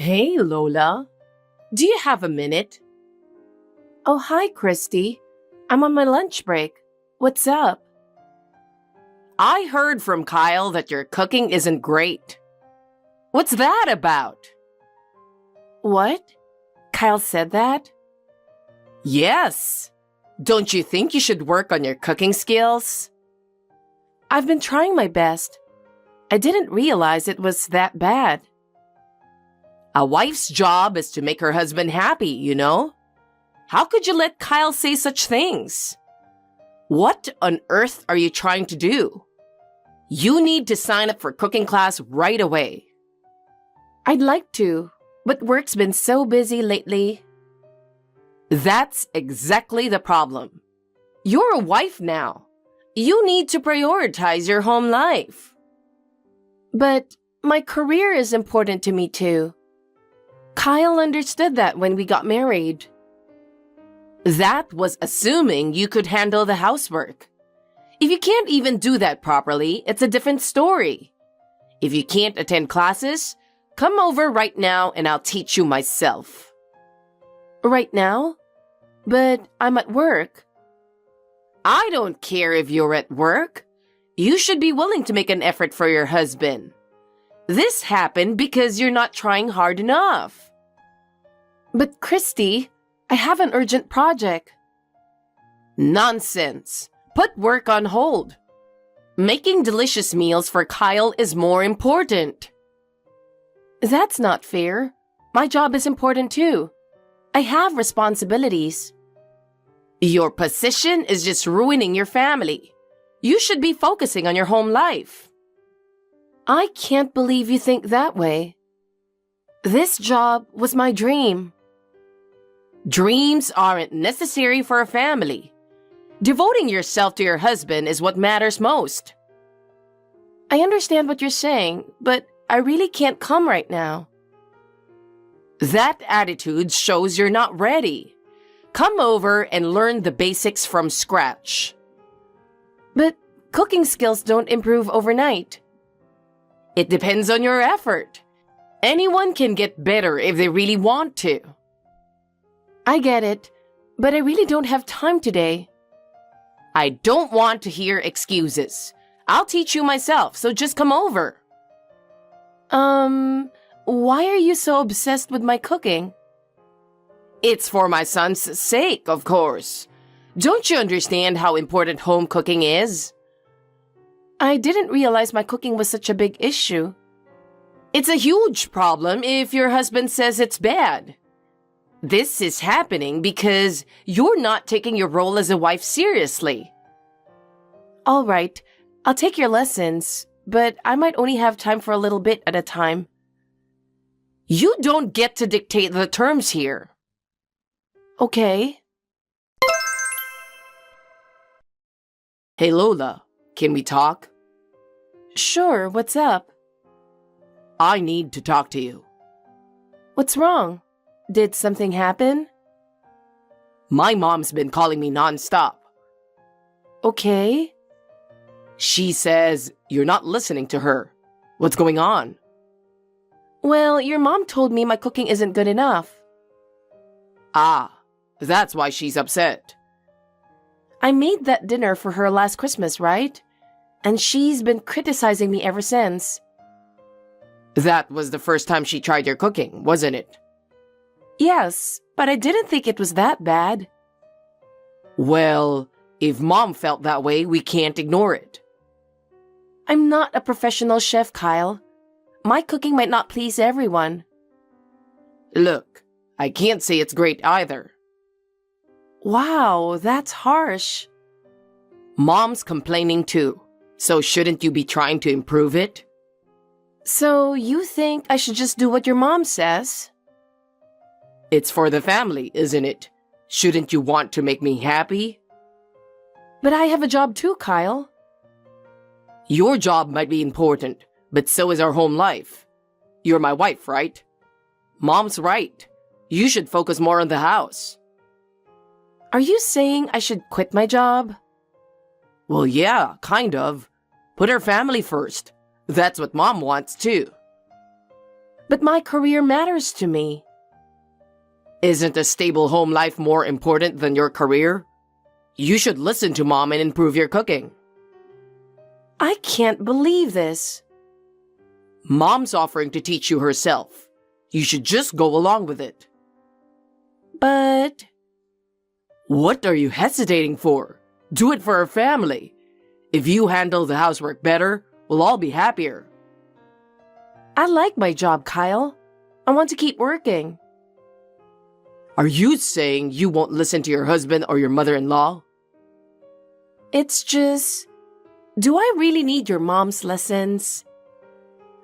Hey, Lola. Do you have a minute? Oh, hi, Christy. I'm on my lunch break. What's up? I heard from Kyle that your cooking isn't great. What's that about? What? Kyle said that? Yes. Don't you think you should work on your cooking skills? I've been trying my best. I didn't realize it was that bad. A wife's job is to make her husband happy, you know? How could you let Kyle say such things? What on earth are you trying to do? You need to sign up for cooking class right away. I'd like to, but work's been so busy lately. That's exactly the problem. You're a wife now. You need to prioritize your home life. But my career is important to me too. Kyle understood that when we got married. That was assuming you could handle the housework. If you can't even do that properly, it's a different story. If you can't attend classes, come over right now and I'll teach you myself. Right now? But I'm at work. I don't care if you're at work. You should be willing to make an effort for your husband. This happened because you're not trying hard enough. But Christy, I have an urgent project. Nonsense. Put work on hold. Making delicious meals for Kyle is more important. That's not fair. My job is important too. I have responsibilities. Your position is just ruining your family. You should be focusing on your home life. I can't believe you think that way. This job was my dream. Dreams aren't necessary for a family. Devoting yourself to your husband is what matters most. I understand what you're saying, but I really can't come right now. That attitude shows you're not ready. Come over and learn the basics from scratch. But cooking skills don't improve overnight. It depends on your effort. Anyone can get better if they really want to. I get it, but I really don't have time today. I don't want to hear excuses. I'll teach you myself, so just come over. Why are you so obsessed with my cooking? It's for my son's sake, of course. Don't you understand how important home cooking is? I didn't realize my cooking was such a big issue. It's a huge problem if your husband says it's bad. This is happening because you're not taking your role as a wife seriously. All right, I'll take your lessons, but I might only have time for a little bit at a time. You don't get to dictate the terms here. Okay. Hey Lola, can we talk? Sure, what's up? I need to talk to you. What's wrong? Did something happen? My mom's been calling me nonstop. Okay. She says you're not listening to her. What's going on? Well, your mom told me my cooking isn't good enough. Ah, that's why she's upset. I made that dinner for her last Christmas, right? And she's been criticizing me ever since. That was the first time she tried your cooking, wasn't it? Yes, but I didn't think it was that bad. Well, if Mom felt that way, we can't ignore it. I'm not a professional chef, Kyle. My cooking might not please everyone. Look, I can't say it's great either. Wow, that's harsh. Mom's complaining too, so shouldn't you be trying to improve it? So you think I should just do what your mom says? It's for the family, isn't it? Shouldn't you want to make me happy? But I have a job too, Kyle. Your job might be important, but so is our home life. You're my wife, right? Mom's right. You should focus more on the house. Are you saying I should quit my job? Well, yeah, kind of. Put our family first. That's what Mom wants, too. But my career matters to me. Isn't a stable home life more important than your career? You should listen to Mom and improve your cooking. I can't believe this. Mom's offering to teach you herself. You should just go along with it. But... What are you hesitating for? Do it for our family. If you handle the housework better, we'll all be happier. I like my job, Kyle. I want to keep working. Are you saying you won't listen to your husband or your mother-in-law? It's just... Do I really need your mom's lessons?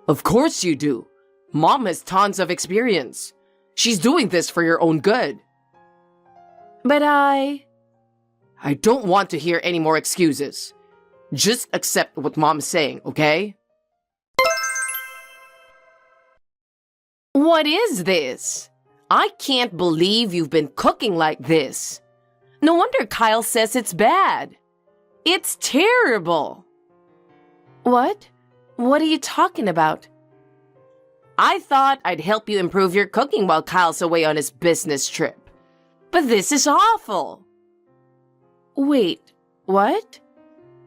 Of course you do. Mom has tons of experience. She's doing this for your own good. But I don't want to hear any more excuses. Just accept what Mom's saying, okay? What is this? I can't believe you've been cooking like this. No wonder Kyle says it's bad. It's terrible. What? What are you talking about? I thought I'd help you improve your cooking while Kyle's away on his business trip. But this is awful. Wait, what?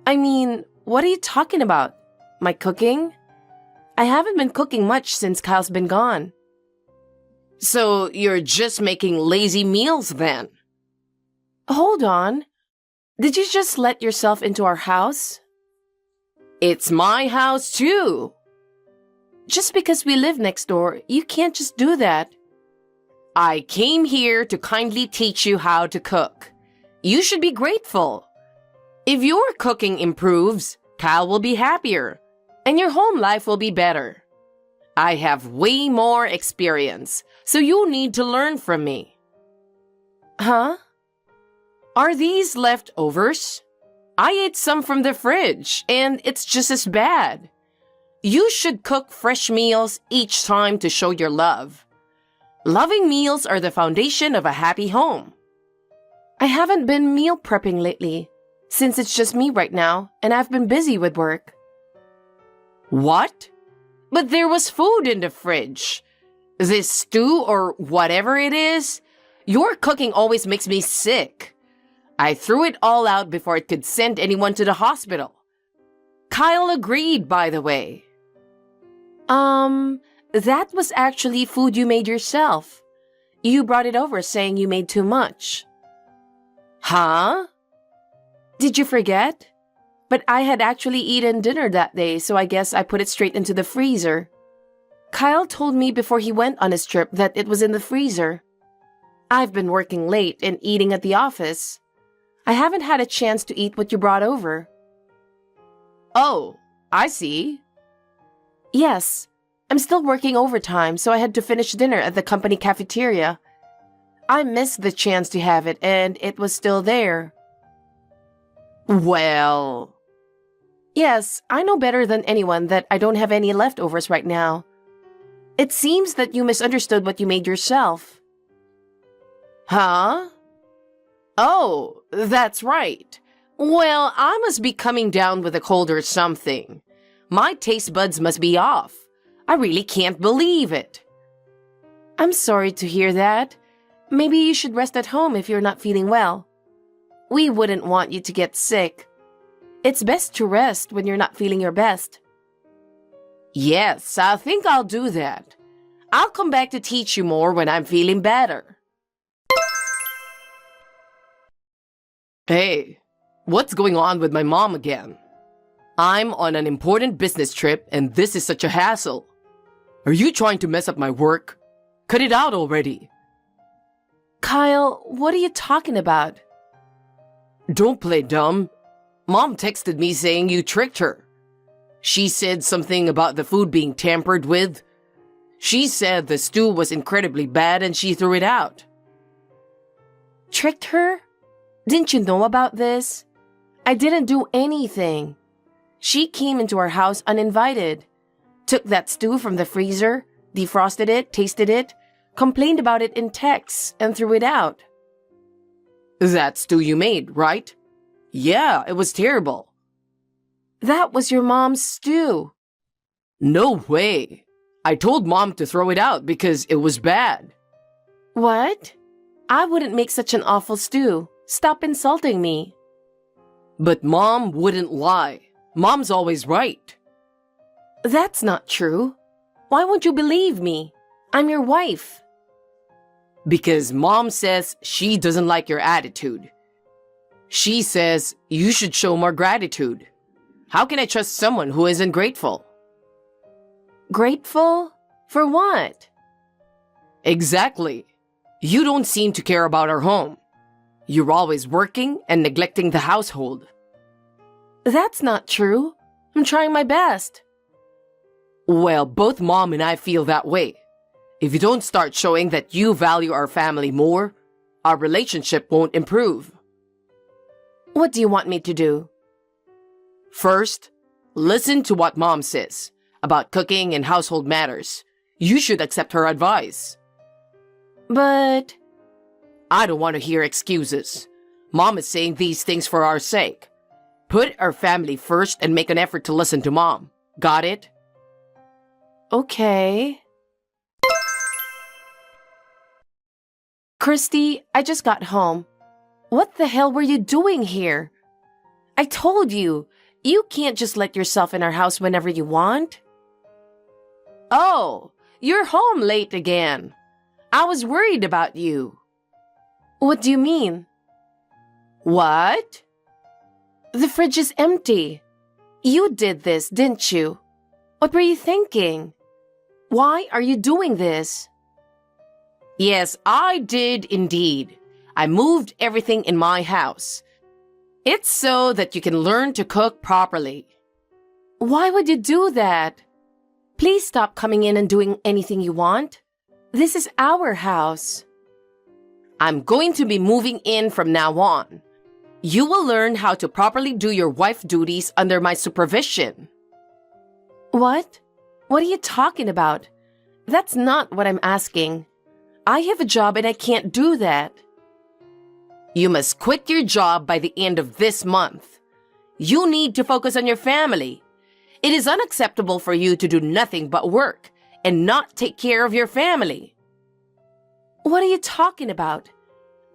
I mean, what are you talking about? My cooking? I haven't been cooking much since Kyle's been gone. So you're just making lazy meals then? Hold on. Did you just let yourself into our house? It's my house too. Just because we live next door, you can't just do that. I came here to kindly teach you how to cook. You should be grateful. If your cooking improves, Kyle will be happier, and your home life will be better. I have way more experience, so you need to learn from me. Huh? Are these leftovers? I ate some from the fridge, and it's just as bad. You should cook fresh meals each time to show your love. Loving meals are the foundation of a happy home. I haven't been meal prepping lately, since it's just me right now, and I've been busy with work. What? But there was food in the fridge. This stew or whatever it is, your cooking always makes me sick. I threw it all out before it could send anyone to the hospital. Kyle agreed, by the way. That was actually food you made yourself. You brought it over saying you made too much. Huh? Did you forget? But I had actually eaten dinner that day, so I guess I put it straight into the freezer. Kyle told me before he went on his trip that it was in the freezer. I've been working late and eating at the office. I haven't had a chance to eat what you brought over. Oh, I see. Yes, I'm still working overtime, so I had to finish dinner at the company cafeteria. I missed the chance to have it, and it was still there. Well... Yes, I know better than anyone that I don't have any leftovers right now. It seems that you misunderstood what you made yourself. Huh? Oh, that's right. Well, I must be coming down with a cold or something. My taste buds must be off. I really can't believe it. I'm sorry to hear that. Maybe you should rest at home if you're not feeling well. We wouldn't want you to get sick. It's best to rest when you're not feeling your best. Yes, I think I'll do that. I'll come back to teach you more when I'm feeling better. Hey, what's going on with my mom again? I'm on an important business trip and this is such a hassle. Are you trying to mess up my work? Cut it out already. Kyle, what are you talking about? Don't play dumb. Mom texted me saying you tricked her. She said something about the food being tampered with. She said the stew was incredibly bad and she threw it out. Tricked her? Didn't you know about this? I didn't do anything. She came into our house uninvited, took that stew from the freezer, defrosted it, tasted it, complained about it in texts, and threw it out. That stew you made, right? Yeah, it was terrible. That was your mom's stew. No way. I told Mom to throw it out because it was bad. What? I wouldn't make such an awful stew. Stop insulting me. But Mom wouldn't lie. Mom's always right. That's not true. Why won't you believe me? I'm your wife. Because Mom says she doesn't like your attitude. She says you should show more gratitude. How can I trust someone who isn't grateful? Grateful? For what? Exactly. You don't seem to care about our home. You're always working and neglecting the household. That's not true. I'm trying my best. Well, both Mom and I feel that way. If you don't start showing that you value our family more, our relationship won't improve. What do you want me to do? First, listen to what Mom says about cooking and household matters. You should accept her advice. But I don't want to hear excuses. Mom is saying these things for our sake. Put our family first and make an effort to listen to Mom. Got it? okay. Christy, I just got home. What the hell were you doing here? I told you, you can't just let yourself in our house whenever you want. Oh, you're home late again. I was worried about you. What do you mean? What? The fridge is empty. You did this, didn't you? What were you thinking? Why are you doing this? Yes, I did indeed. I moved everything in my house. It's so that you can learn to cook properly. Why would you do that? Please stop coming in and doing anything you want. This is our house. I'm going to be moving in from now on. You will learn how to properly do your wife duties under my supervision. What? What are you talking about? That's not what I'm asking. I have a job and I can't do that. You must quit your job by the end of this month. You need to focus on your family. It is unacceptable for you to do nothing but work and not take care of your family. What are you talking about?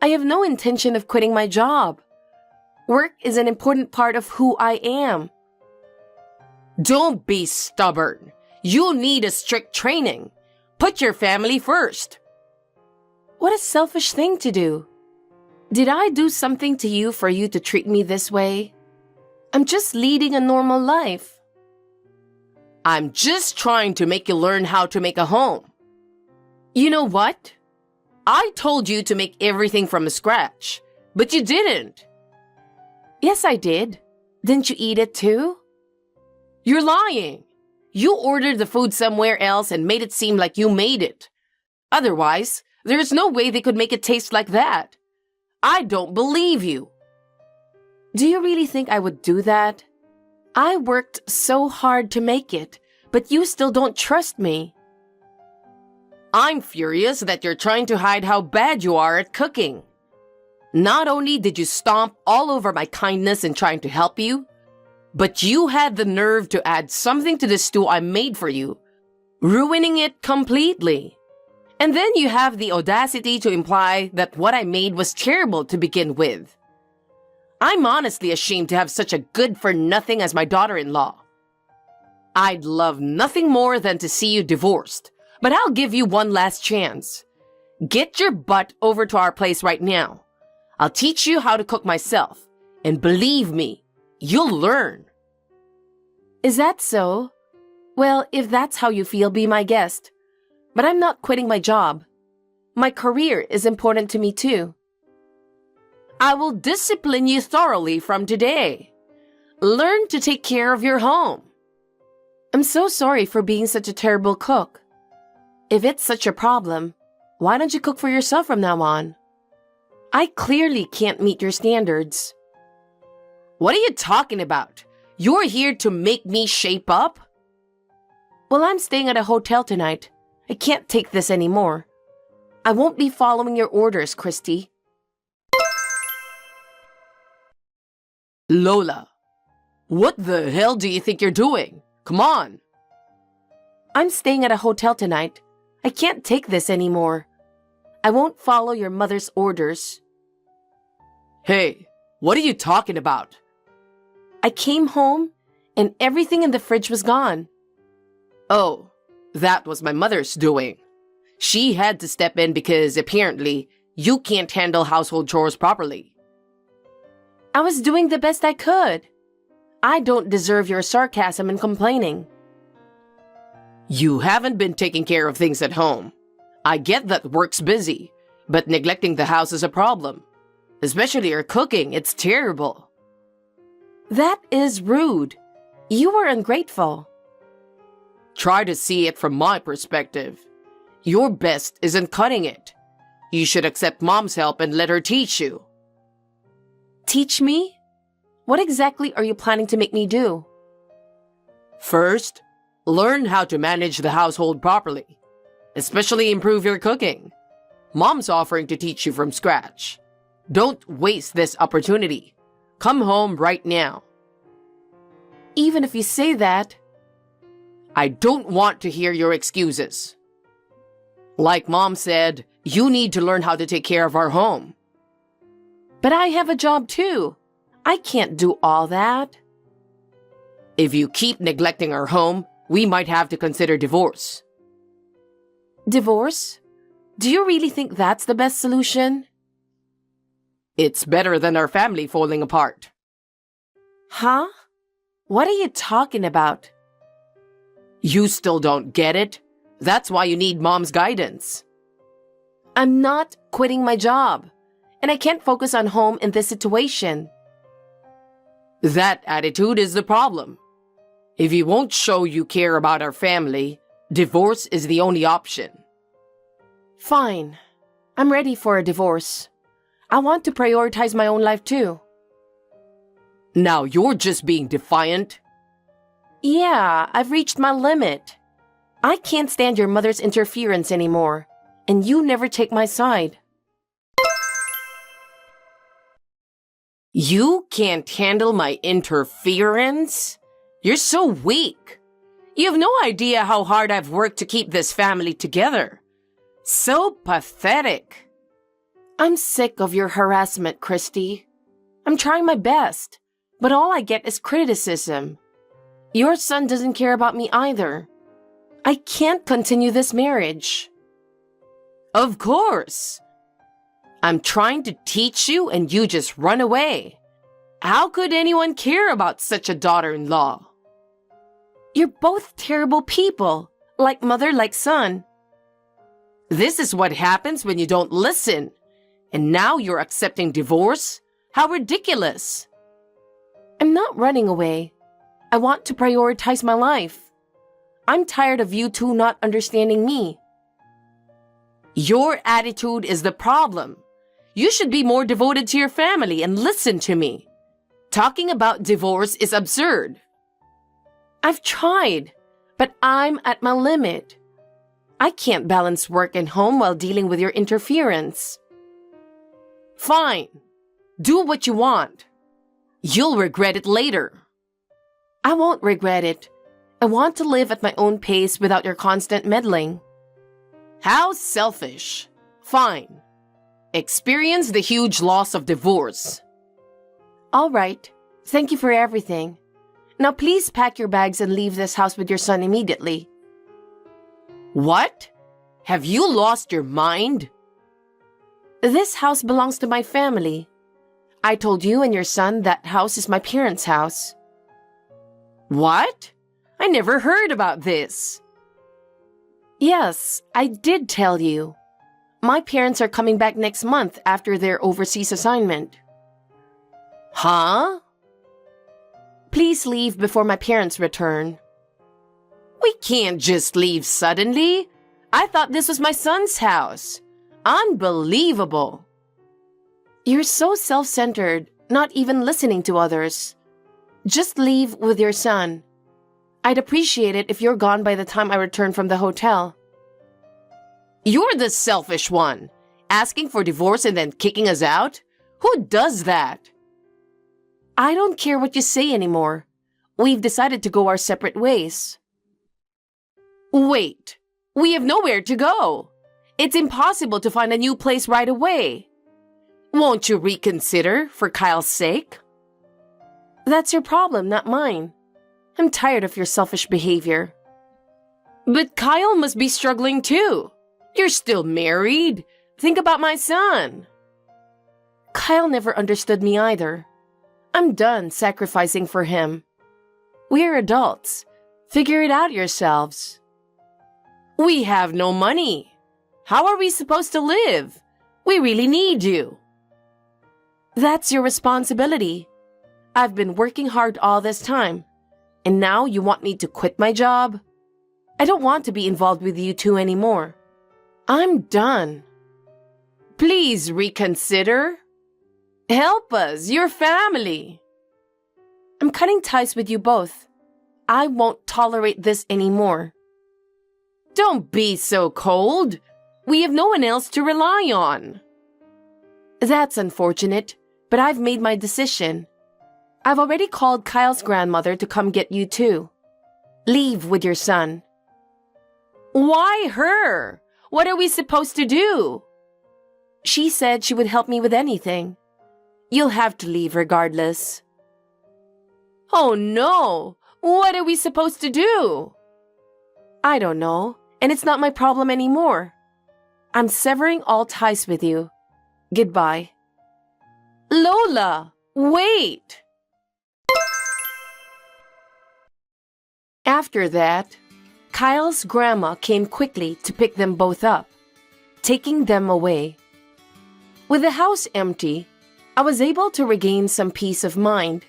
I have no intention of quitting my job. Work is an important part of who I am. Don't be stubborn. You need a strict training. Put your family first. What a selfish thing to do. Did I do something to you for you to treat me this way? I'm just leading a normal life. I'm just trying to make you learn how to make a home. You know what? I told you to make everything from scratch, but you didn't. Yes, I did. Didn't you eat it too? You're lying. You ordered the food somewhere else and made it seem like you made it. Otherwise, there's no way they could make it taste like that. I don't believe you. Do you really think I would do that? I worked so hard to make it, but you still don't trust me. I'm furious that you're trying to hide how bad you are at cooking. Not only did you stomp all over my kindness in trying to help you, but you had the nerve to add something to the stew I made for you, ruining it completely. And then you have the audacity to imply that what I made was terrible to begin with. I'm honestly ashamed to have such a good-for-nothing as my daughter-in-law. I'd love nothing more than to see you divorced, but I'll give you one last chance. Get your butt over to our place right now. I'll teach you how to cook myself, and believe me, you'll learn. Is that so? Well, if that's how you feel, be my guest. But I'm not quitting my job. My career is important to me too. I will discipline you thoroughly from today. Learn to take care of your home. I'm so sorry for being such a terrible cook. If it's such a problem, why don't you cook for yourself from now on? I clearly can't meet your standards. What are you talking about? You're here to make me shape up? Well, I'm staying at a hotel tonight. I can't take this anymore. I won't be following your orders, Christy. Lola, what the hell do you think you're doing? Come on. I'm staying at a hotel tonight. I can't take this anymore. I won't follow your mother's orders. Hey, what are you talking about? I came home and everything in the fridge was gone. Oh, that was my mother's doing. She had to step in because apparently you can't handle household chores properly. I was doing the best I could. I don't deserve your sarcasm and complaining. You haven't been taking care of things at home. I get that work's busy, but neglecting the house is a problem. Especially your cooking, it's terrible. That is rude. You were ungrateful. Try to see it from my perspective. Your best isn't cutting it. You should accept Mom's help and let her teach you. Teach me? What exactly are you planning to make me do? First, learn how to manage the household properly. Especially improve your cooking. Mom's offering to teach you from scratch. Don't waste this opportunity. Come home right now. Even if you say that, I don't want to hear your excuses. Like Mom said, you need to learn how to take care of our home. but I have a job too. I can't do all that. If you keep neglecting our home, we might have to consider divorce. Divorce? Do you really think that's the best solution? It's better than our family falling apart. Huh? What are you talking about? You still don't get it? That's why you need Mom's guidance. I'm not quitting my job, and I can't focus on home in this situation. That attitude is the problem. If you won't show you care about our family, divorce is the only option. Fine. I'm ready for a divorce. I want to prioritize my own life too. Now you're just being defiant. Yeah, I've reached my limit. I can't stand your mother's interference anymore, and you never take my side. You can't handle my interference? You're so weak. You have no idea how hard I've worked to keep this family together. So pathetic. I'm sick of your harassment, Christy. I'm trying my best, but all I get is criticism. Your son doesn't care about me either. I can't continue this marriage. Of course. I'm trying to teach you and you just run away. How could anyone care about such a daughter-in-law? You're both terrible people, like mother, like son. This is what happens when you don't listen. And now you're accepting divorce? How ridiculous. I'm not running away. I want to prioritize my life. I'm tired of you two not understanding me. Your attitude is the problem. You should be more devoted to your family and listen to me. Talking about divorce is absurd. I've tried, but I'm at my limit. I can't balance work and home while dealing with your interference. Fine. Do what you want. You'll regret it later. I won't regret it. I want to live at my own pace without your constant meddling. How selfish. Fine. Experience the huge loss of divorce. All right. Thank you for everything. Now please pack your bags and leave this house with your son immediately. What? Have you lost your mind? This house belongs to my family. I told you and your son that house is my parents' house. What? I never heard about this. Yes, I did tell you. My parents are coming back next month after their overseas assignment. Huh? Please leave before my parents return. We can't just leave suddenly. I thought this was my son's house. Unbelievable. You're so self-centered, not even listening to others. Just leave with your son. I'd appreciate it if you're gone by the time I return from the hotel. You're the selfish one, asking for divorce and then kicking us out? Who does that? I don't care what you say anymore. We've decided to go our separate ways. Wait, we have nowhere to go. It's impossible to find a new place right away. Won't you reconsider for Kyle's sake? That's your problem, not mine. I'm tired of your selfish behavior. But Kyle must be struggling too. You're still married. Think about my son. Kyle never understood me either. I'm done sacrificing for him. We're adults. Figure it out yourselves. We have no money. How are we supposed to live? We really need you. That's your responsibility. I've been working hard all this time, and now you want me to quit my job? I don't want to be involved with you two anymore. I'm done. Please reconsider. Help us, your family. I'm cutting ties with you both. I won't tolerate this anymore. Don't be so cold. We have no one else to rely on. That's unfortunate, but I've made my decision. I've already called Kyle's grandmother to come get you too. Leave with your son. Why her? What are we supposed to do? She said she would help me with anything. You'll have to leave regardless. Oh no! What are we supposed to do? I don't know, and it's not my problem anymore. I'm severing all ties with you. Goodbye. Lola, wait! After that, Kyle's grandma came quickly to pick them both up, taking them away. With the house empty, I was able to regain some peace of mind.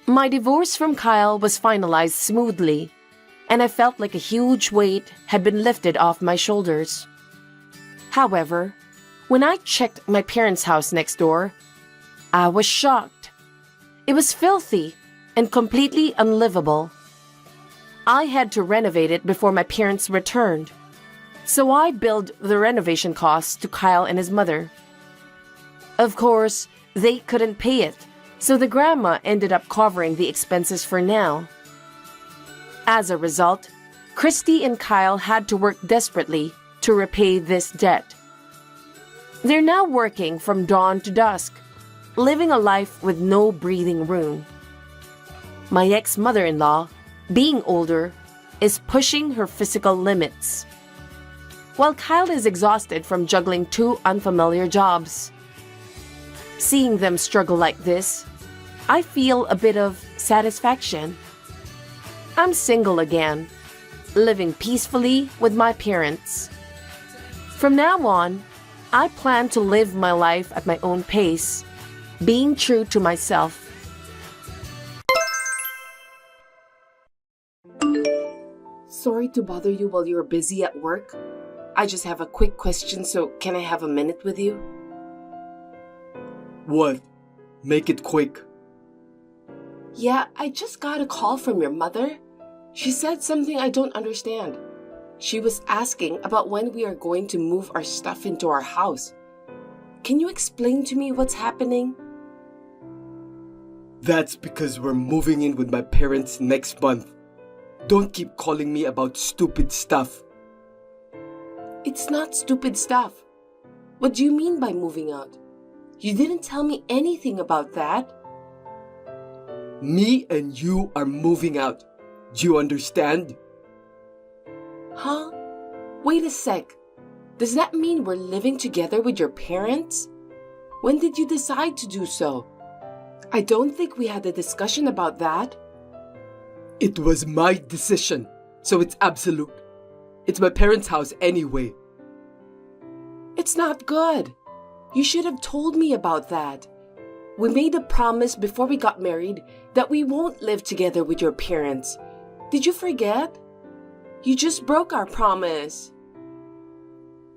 My divorce from Kyle was finalized smoothly, and I felt like a huge weight had been lifted off my shoulders. However, when I checked my parents' house next door, I was shocked. It was filthy and completely unlivable. I had to renovate it before my parents returned, so I billed the renovation costs to Kyle and his mother. Of course, they couldn't pay it, so the grandma ended up covering the expenses for now. As a result, Christy and Kyle had to work desperately to repay this debt. They're now working from dawn to dusk, living a life with no breathing room. My ex-mother-in-law, being older, is pushing her physical limits, while Kyle is exhausted from juggling two unfamiliar jobs. Seeing them struggle like this, I feel a bit of satisfaction. I'm single again, living peacefully with my parents. From now on, I plan to live my life at my own pace, being true to myself. Sorry to bother you while you're busy at work. I just have a quick question, so can I have a minute with you? What? Make it quick. Yeah, I just got a call from your mother. She said something I don't understand. She was asking about when we are going to move our stuff into our house. Can you explain to me what's happening? That's because we're moving in with my parents next month. Don't keep calling me about stupid stuff. It's not stupid stuff. What do you mean by moving out? You didn't tell me anything about that. Me and you are moving out. Do you understand? Huh? Wait a sec. Does that mean we're living together with your parents? When did you decide to do so? I don't think we had a discussion about that. It was my decision, so it's absolute. It's my parents' house anyway. It's not good. You should have told me about that. We made a promise before we got married that we won't live together with your parents. Did you forget? You just broke our promise.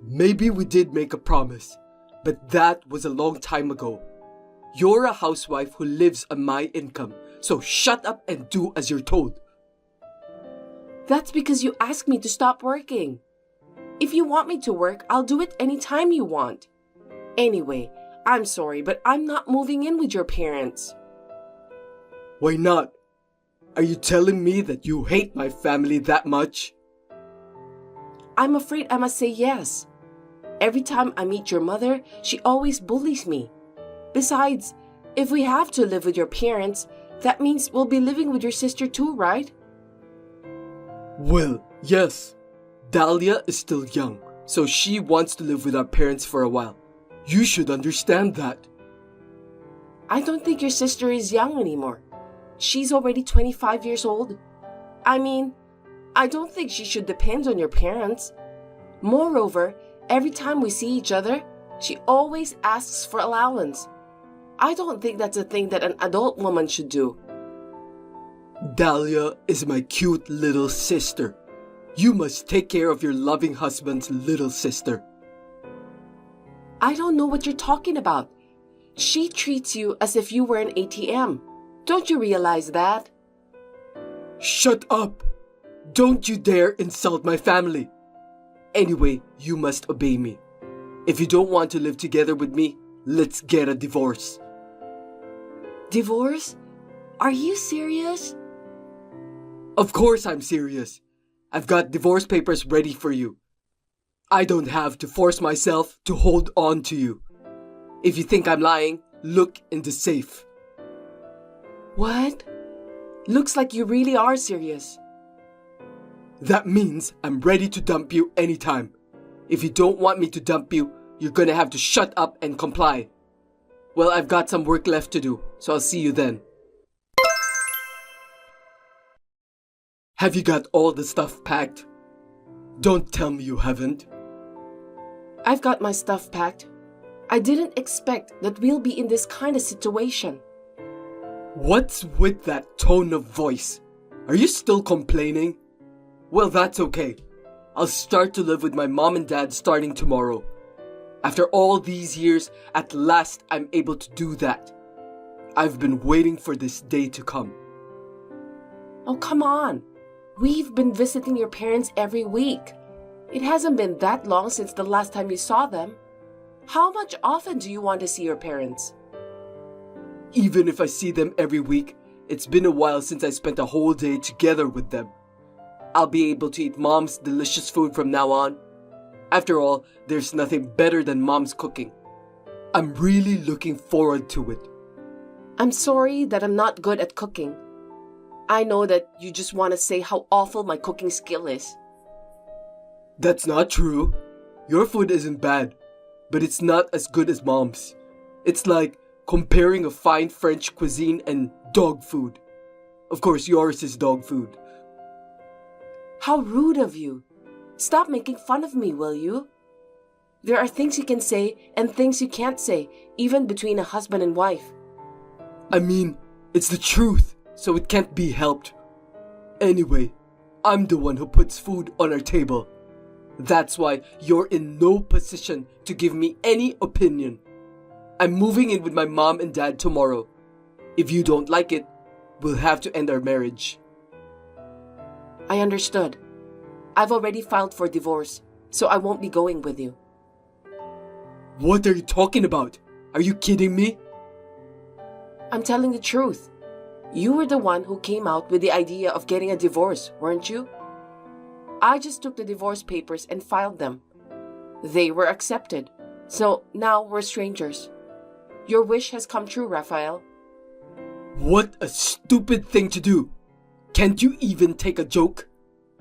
Maybe we did make a promise, but that was a long time ago. You're a housewife who lives on my income, so shut up and do as you're told. That's because you asked me to stop working. If you want me to work, I'll do it anytime you want. Anyway, I'm sorry, but I'm not moving in with your parents. Why not? Are you telling me that you hate my family that much? I'm afraid I must say yes. Every time I meet your mother, she always bullies me. Besides, if we have to live with your parents, that means we'll be living with your sister too, right? Well, yes. Dahlia is still young, so she wants to live with our parents for a while. You should understand that. I don't think your sister is young anymore. She's already 25 years old. I mean, I don't think she should depend on your parents. Moreover, every time we see each other, she always asks for allowance. I don't think that's a thing that an adult woman should do. Dahlia is my cute little sister. You must take care of your loving husband's little sister. I don't know what you're talking about. She treats you as if you were an ATM. Don't you realize that? Shut up! Don't you dare insult my family! Anyway, you must obey me. If you don't want to live together with me, let's get a divorce. Divorce? Are you serious? Of course I'm serious. I've got divorce papers ready for you. I don't have to force myself to hold on to you. If you think I'm lying, look in the safe. What? Looks like you really are serious. That means I'm ready to dump you anytime. If you don't want me to dump you, you're gonna have to shut up and comply. Well, I've got some work left to do, so I'll see you then. Have you got all the stuff packed? Don't tell me you haven't. I've got my stuff packed. I didn't expect that we'll be in this kind of situation. What's with that tone of voice? Are you still complaining? Well, that's okay. I'll start to live with my mom and dad starting tomorrow. After all these years, at last I'm able to do that. I've been waiting for this day to come. Oh, come on. We've been visiting your parents every week. It hasn't been that long since the last time you saw them. How much often do you want to see your parents? Even if I see them every week, it's been a while since I spent a whole day together with them. I'll be able to eat Mom's delicious food from now on. After all, there's nothing better than Mom's cooking. I'm really looking forward to it. I'm sorry that I'm not good at cooking. I know that you just want to say how awful my cooking skill is. That's not true. Your food isn't bad, but it's not as good as Mom's. It's like comparing a fine French cuisine and dog food. Of course, yours is dog food. How rude of you. Stop making fun of me, will you? There are things you can say and things you can't say, even between a husband and wife. I mean, it's the truth, so it can't be helped. Anyway, I'm the one who puts food on our table. That's why you're in no position to give me any opinion. I'm moving in with my mom and dad tomorrow. If you don't like it, we'll have to end our marriage. I understood. I've already filed for divorce, so I won't be going with you. What are you talking about? Are you kidding me? I'm telling the truth. You were the one who came out with the idea of getting a divorce, weren't you? I just took the divorce papers and filed them. They were accepted, so now we're strangers. Your wish has come true, Raphael. What a stupid thing to do. Can't you even take a joke?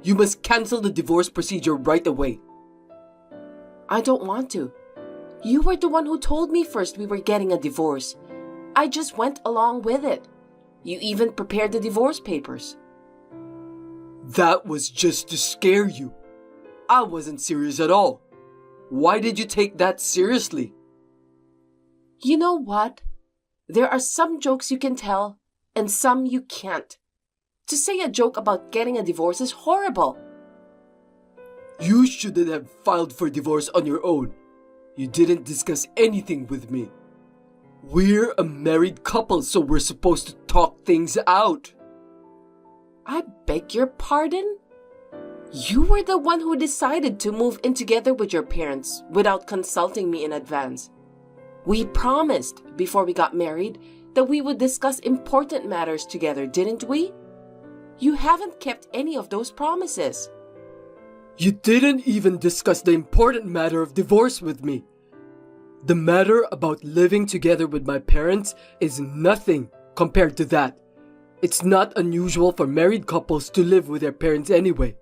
You must cancel the divorce procedure right away. I don't want to. You were the one who told me first we were getting a divorce. I just went along with it. You even prepared the divorce papers. That was just to scare you. I wasn't serious at all. Why did you take that seriously? You know what? There are some jokes you can tell and some you can't. To say a joke about getting a divorce is horrible. You shouldn't have filed for divorce on your own. You didn't discuss anything with me. We're a married couple, so we're supposed to talk things out. I beg your pardon? You were the one who decided to move in together with your parents without consulting me in advance. We promised before we got married that we would discuss important matters together, didn't we? You haven't kept any of those promises. You didn't even discuss the important matter of divorce with me. The matter about living together with my parents is nothing compared to that. It's not unusual for married couples to live with their parents anyway.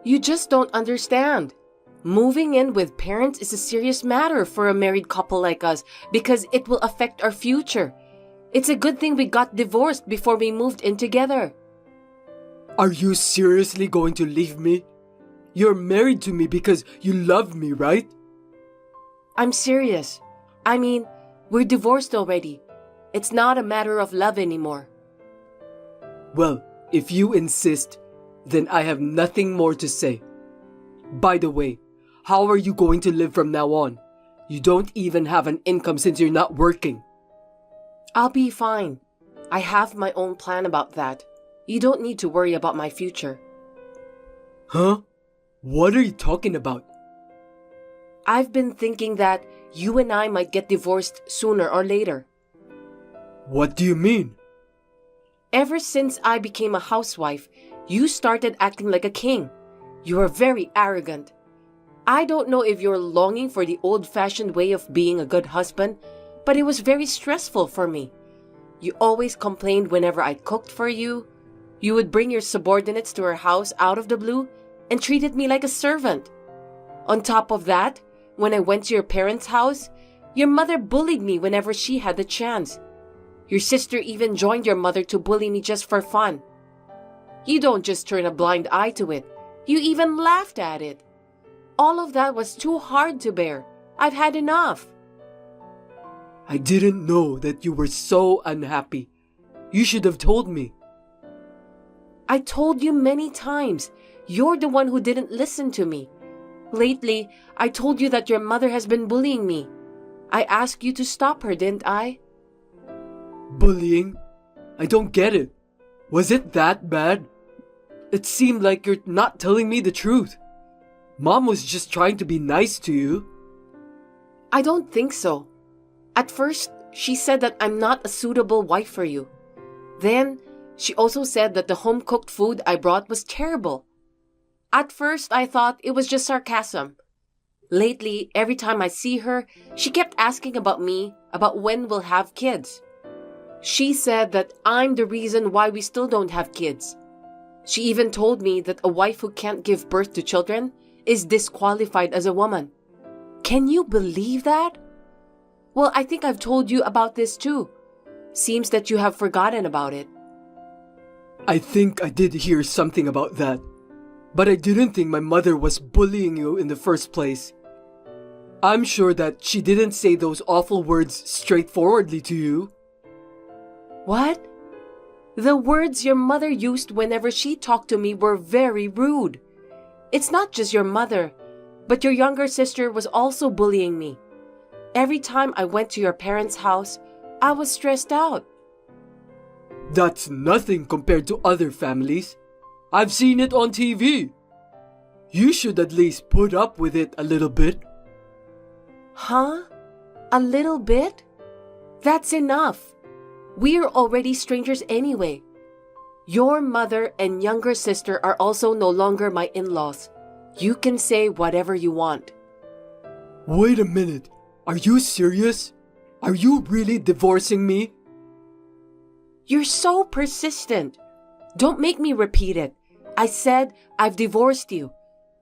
You just don't understand. Moving in with parents is a serious matter for a married couple like us because it will affect our future. It's a good thing we got divorced before we moved in together. Are you seriously going to leave me? You're married to me because you love me, right? I'm serious. I mean, we're divorced already. It's not a matter of love anymore. Well, if you insist, then I have nothing more to say. By the way, how are you going to live from now on? You don't even have an income since you're not working. I'll be fine. I have my own plan about that. You don't need to worry about my future. Huh? What are you talking about? I've been thinking that you and I might get divorced sooner or later. What do you mean? Ever since I became a housewife, you started acting like a king. You are very arrogant. I don't know if you're longing for the old-fashioned way of being a good husband, but it was very stressful for me. You always complained whenever I cooked for you. You would bring your subordinates to our house out of the blue and treated me like a servant. On top of that, when I went to your parents' house, your mother bullied me whenever she had the chance. Your sister even joined your mother to bully me just for fun. You don't just turn a blind eye to it. You even laughed at it. All of that was too hard to bear. I've had enough. I didn't know that you were so unhappy. You should have told me. I told you many times. You're the one who didn't listen to me. Lately, I told you that your mother has been bullying me. I asked you to stop her, didn't I? Bullying? I don't get it. Was it that bad? It seemed like you're not telling me the truth. Mom was just trying to be nice to you. I don't think so. At first, she said that I'm not a suitable wife for you. Then, she also said that the home-cooked food I brought was terrible. At first, I thought it was just sarcasm. Lately, every time I see her, she kept asking about me, about when we'll have kids. She said that I'm the reason why we still don't have kids. She even told me that a wife who can't give birth to children is disqualified as a woman. Can you believe that? Well, I think I've told you about this too. Seems that you have forgotten about it. I think I did hear something about that. But I didn't think my mother was bullying you in the first place. I'm sure that she didn't say those awful words straightforwardly to you. What? The words your mother used whenever she talked to me were very rude. It's not just your mother, but your younger sister was also bullying me. Every time I went to your parents' house, I was stressed out. That's nothing compared to other families. I've seen it on TV. You should at least put up with it a little bit. Huh? A little bit? That's enough. We're already strangers anyway. Your mother and younger sister are also no longer my in-laws. You can say whatever you want. Wait a minute. Are you serious? Are you really divorcing me? You're so persistent. Don't make me repeat it. I said I've divorced you.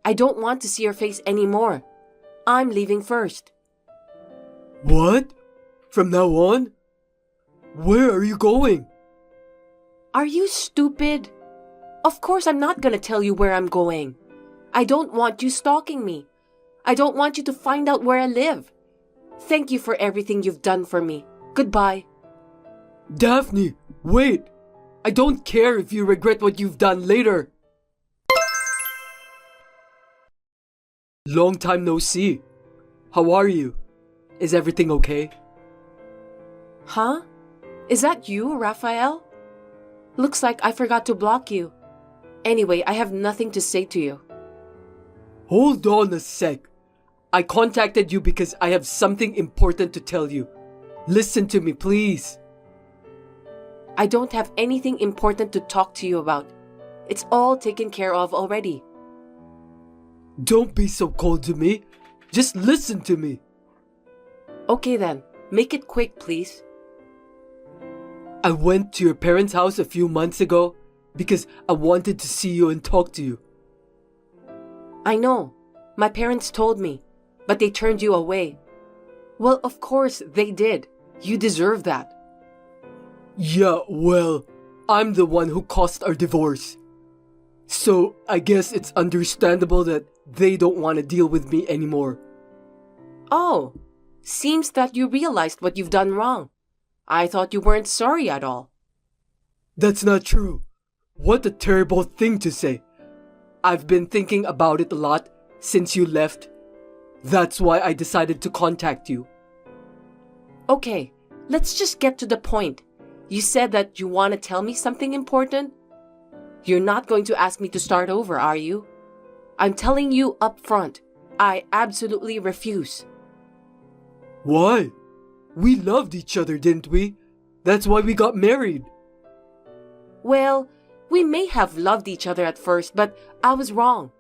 I don't want to see your face anymore. I'm leaving first. What? From now on? Where are you going? Are you stupid? Of course I'm not gonna tell you where I'm going. I don't want you stalking me. I don't want you to find out where I live. Thank you for everything you've done for me. Goodbye. Daphne, wait. I don't care if you regret what you've done later. Long time no see. How are you? Is everything okay? Huh? Is that you, Raphael? Looks like I forgot to block you. Anyway, I have nothing to say to you. Hold on a sec. I contacted you because I have something important to tell you. Listen to me, please. I don't have anything important to talk to you about. It's all taken care of already. Don't be so cold to me. Just listen to me. Okay then, make it quick, please. I went to your parents' house a few months ago because I wanted to see you and talk to you. I know. My parents told me, but they turned you away. Well, of course they did. You deserve that. Yeah, well, I'm the one who caused our divorce. So I guess it's understandable that they don't want to deal with me anymore. Oh, seems that you realized what you've done wrong. I thought you weren't sorry at all. That's not true. What a terrible thing to say. I've been thinking about it a lot since you left. That's why I decided to contact you. Okay, let's just get to the point. You said that you want to tell me something important? You're not going to ask me to start over, are you? I'm telling you up front. I absolutely refuse. Why? We loved each other, didn't we? That's why we got married. Well, we may have loved each other at first, but I was wrong.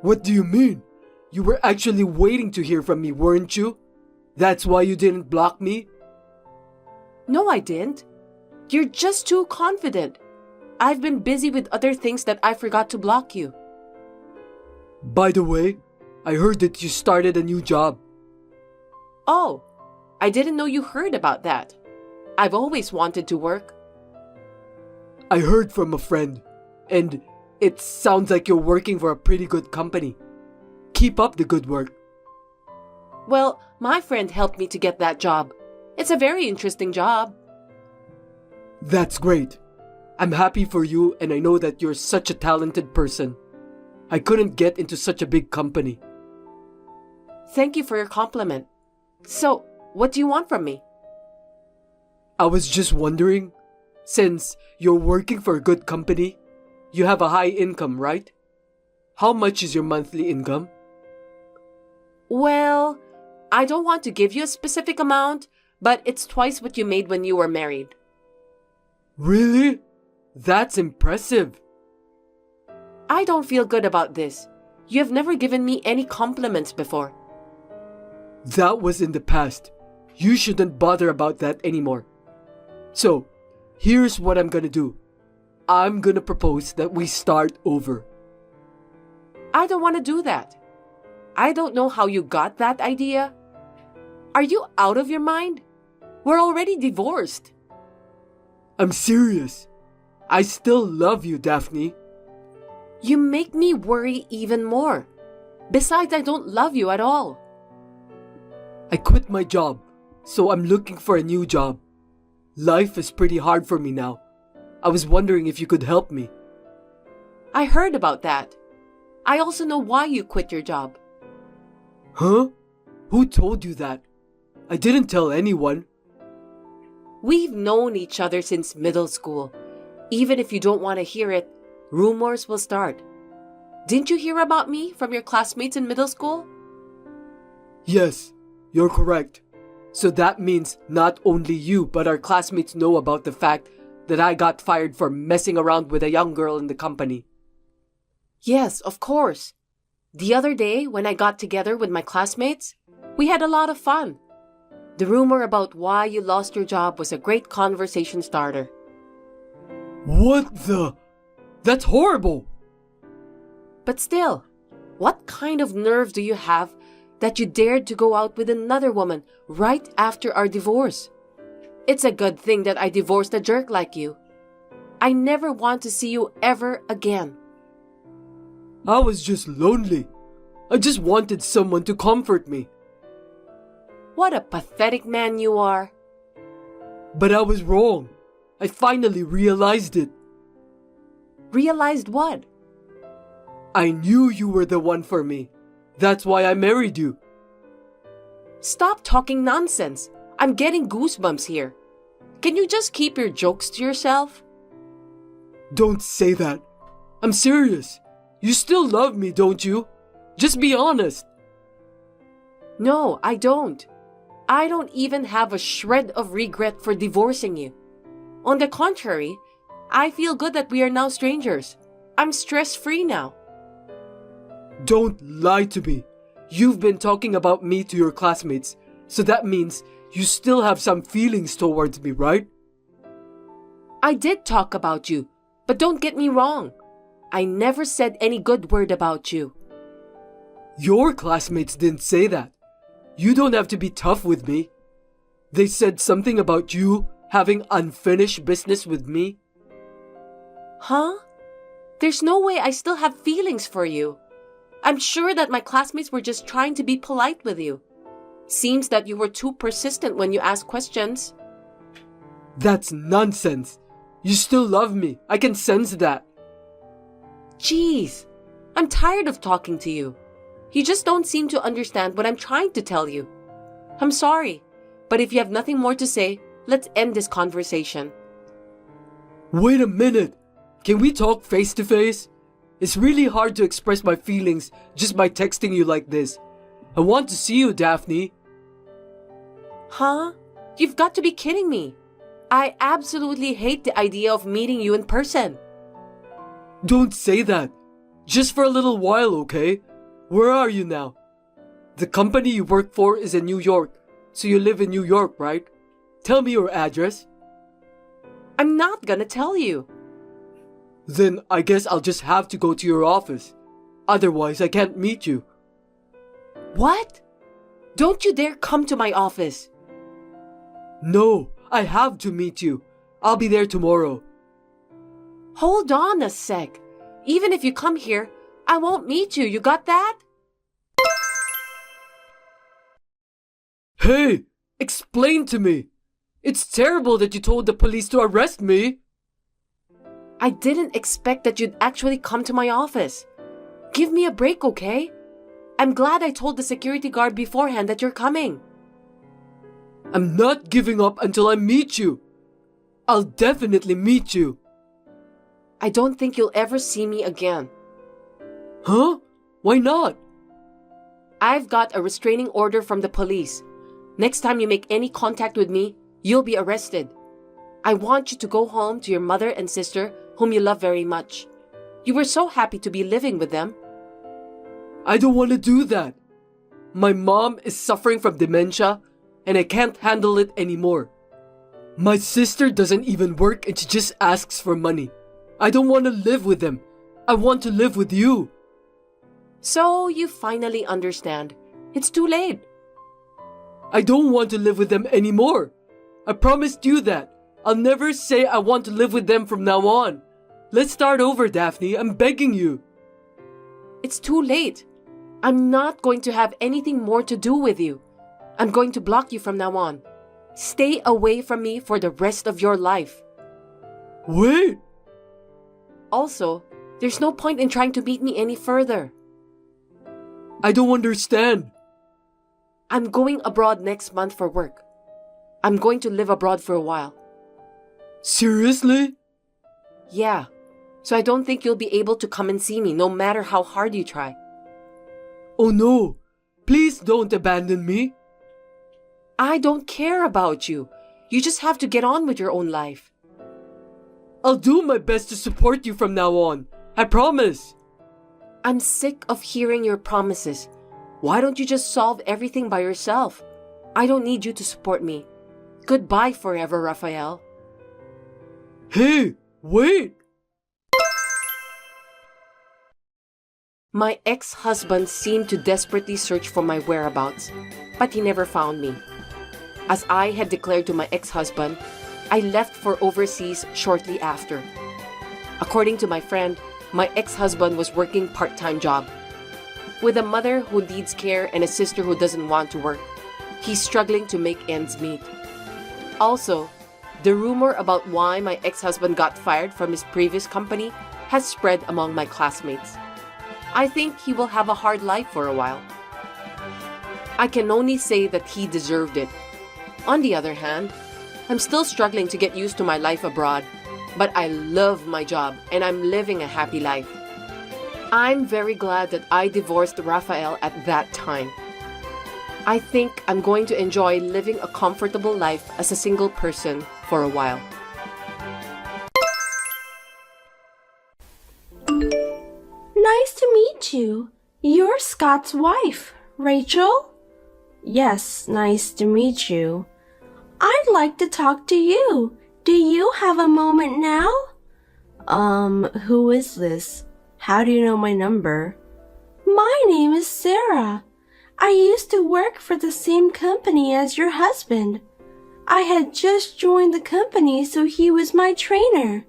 What do you mean? You were actually waiting to hear from me, weren't you? That's why you didn't block me? No, I didn't. You're just too confident. I've been busy with other things that I forgot to block you. By the way, I heard that you started a new job. Oh, I didn't know you heard about that. I've always wanted to work. I heard from a friend, and it sounds like you're working for a pretty good company. Keep up the good work. Well, my friend helped me to get that job. It's a very interesting job. That's great. I'm happy for you, and I know that you're such a talented person. I couldn't get into such a big company. Thank you for your compliment. So, what do you want from me? I was just wondering, since you're working for a good company, you have a high income, right? How much is your monthly income? Well, I don't want to give you a specific amount, but it's twice what you made when you were married. Really? That's impressive. I don't feel good about this. You have never given me any compliments before. That was in the past. You shouldn't bother about that anymore. So, here's what I'm gonna do. I'm gonna propose that we start over. I don't want to do that. I don't know how you got that idea. Are you out of your mind? We're already divorced. I'm serious. I still love you, Daphne. You make me worry even more. Besides, I don't love you at all. I quit my job, so I'm looking for a new job. Life is pretty hard for me now. I was wondering if you could help me. I heard about that. I also know why you quit your job. Huh? Who told you that? I didn't tell anyone. We've known each other since middle school. Even if you don't want to hear it, rumors will start. Didn't you hear about me from your classmates in middle school? Yes, you're correct. So that means not only you but our classmates know about the fact that I got fired for messing around with a young girl in the company. Yes, of course. The other day when I got together with my classmates, we had a lot of fun. The rumor about why you lost your job was a great conversation starter. What the? That's horrible! But still, what kind of nerve do you have that you dared to go out with another woman right after our divorce? It's a good thing that I divorced a jerk like you. I never want to see you ever again. I was just lonely. I just wanted someone to comfort me. What a pathetic man you are. But I was wrong. I finally realized it. Realized what? I knew you were the one for me. That's why I married you. Stop talking nonsense. I'm getting goosebumps here. Can you just keep your jokes to yourself? Don't say that. I'm serious. You still love me, don't you? Just be honest. No, I don't. I don't even have a shred of regret for divorcing you. On the contrary, I feel good that we are now strangers. I'm stress-free now. Don't lie to me. You've been talking about me to your classmates, so that means you still have some feelings towards me, right? I did talk about you, but don't get me wrong. I never said any good word about you. Your classmates didn't say that. You don't have to be tough with me. They said something about you having unfinished business with me. Huh? There's no way I still have feelings for you. I'm sure that my classmates were just trying to be polite with you. Seems that you were too persistent when you asked questions. That's nonsense. You still love me. I can sense that. Jeez, I'm tired of talking to you. You just don't seem to understand what I'm trying to tell you. I'm sorry, but if you have nothing more to say, let's end this conversation. Wait a minute. Can we talk face to face? It's really hard to express my feelings just by texting you like this. I want to see you, Daphne. Huh? You've got to be kidding me. I absolutely hate the idea of meeting you in person. Don't say that. Just for a little while, okay? Where are you now? The company you work for is in New York, so you live in New York, right? Tell me your address. I'm not gonna tell you. Then I guess I'll just have to go to your office. Otherwise, I can't meet you. What? Don't you dare come to my office. No, I have to meet you. I'll be there tomorrow. Hold on a sec. Even if you come here, I won't meet you. You got that? Hey, explain to me. It's terrible that you told the police to arrest me. I didn't expect that you'd actually come to my office. Give me a break, okay? I'm glad I told the security guard beforehand that you're coming. I'm not giving up until I meet you. I'll definitely meet you. I don't think you'll ever see me again. Huh? Why not? I've got a restraining order from the police. Next time you make any contact with me, you'll be arrested. I want you to go home to your mother and sister, whom you love very much. You were so happy to be living with them. I don't want to do that. My mom is suffering from dementia, and I can't handle it anymore. My sister doesn't even work and she just asks for money. I don't want to live with them. I want to live with you. So you finally understand. It's too late. I don't want to live with them anymore. I promised you that. I'll never say I want to live with them from now on. Let's start over, Daphne. I'm begging you. It's too late. I'm not going to have anything more to do with you. I'm going to block you from now on. Stay away from me for the rest of your life. Wait! Also, there's no point in trying to meet me any further. I don't understand. I'm going abroad next month for work. I'm going to live abroad for a while. Seriously? Yeah. So I don't think you'll be able to come and see me no matter how hard you try. Oh no! Please don't abandon me. I don't care about you. You just have to get on with your own life. I'll do my best to support you from now on. I promise. I'm sick of hearing your promises. Why don't you just solve everything by yourself? I don't need you to support me. Goodbye forever, Raphael. Hey, wait! My ex-husband seemed to desperately search for my whereabouts, but he never found me. As I had declared to my ex-husband, I left for overseas shortly after. According to my friend, my ex-husband was working part-time job. With a mother who needs care and a sister who doesn't want to work, he's struggling to make ends meet. Also, the rumor about why my ex-husband got fired from his previous company has spread among my classmates. I think he will have a hard life for a while. I can only say that he deserved it. On the other hand, I'm still struggling to get used to my life abroad, but I love my job and I'm living a happy life. I'm very glad that I divorced Raphael at that time. I think I'm going to enjoy living a comfortable life as a single person for a while. Nice to meet you. You're Scott's wife, Rachel? Yes, nice to meet you. I'd like to talk to you. Do you have a moment now? Who is this? How do you know my number? My name is Sarah. I used to work for the same company as your husband. I had just joined the company, so he was my trainer.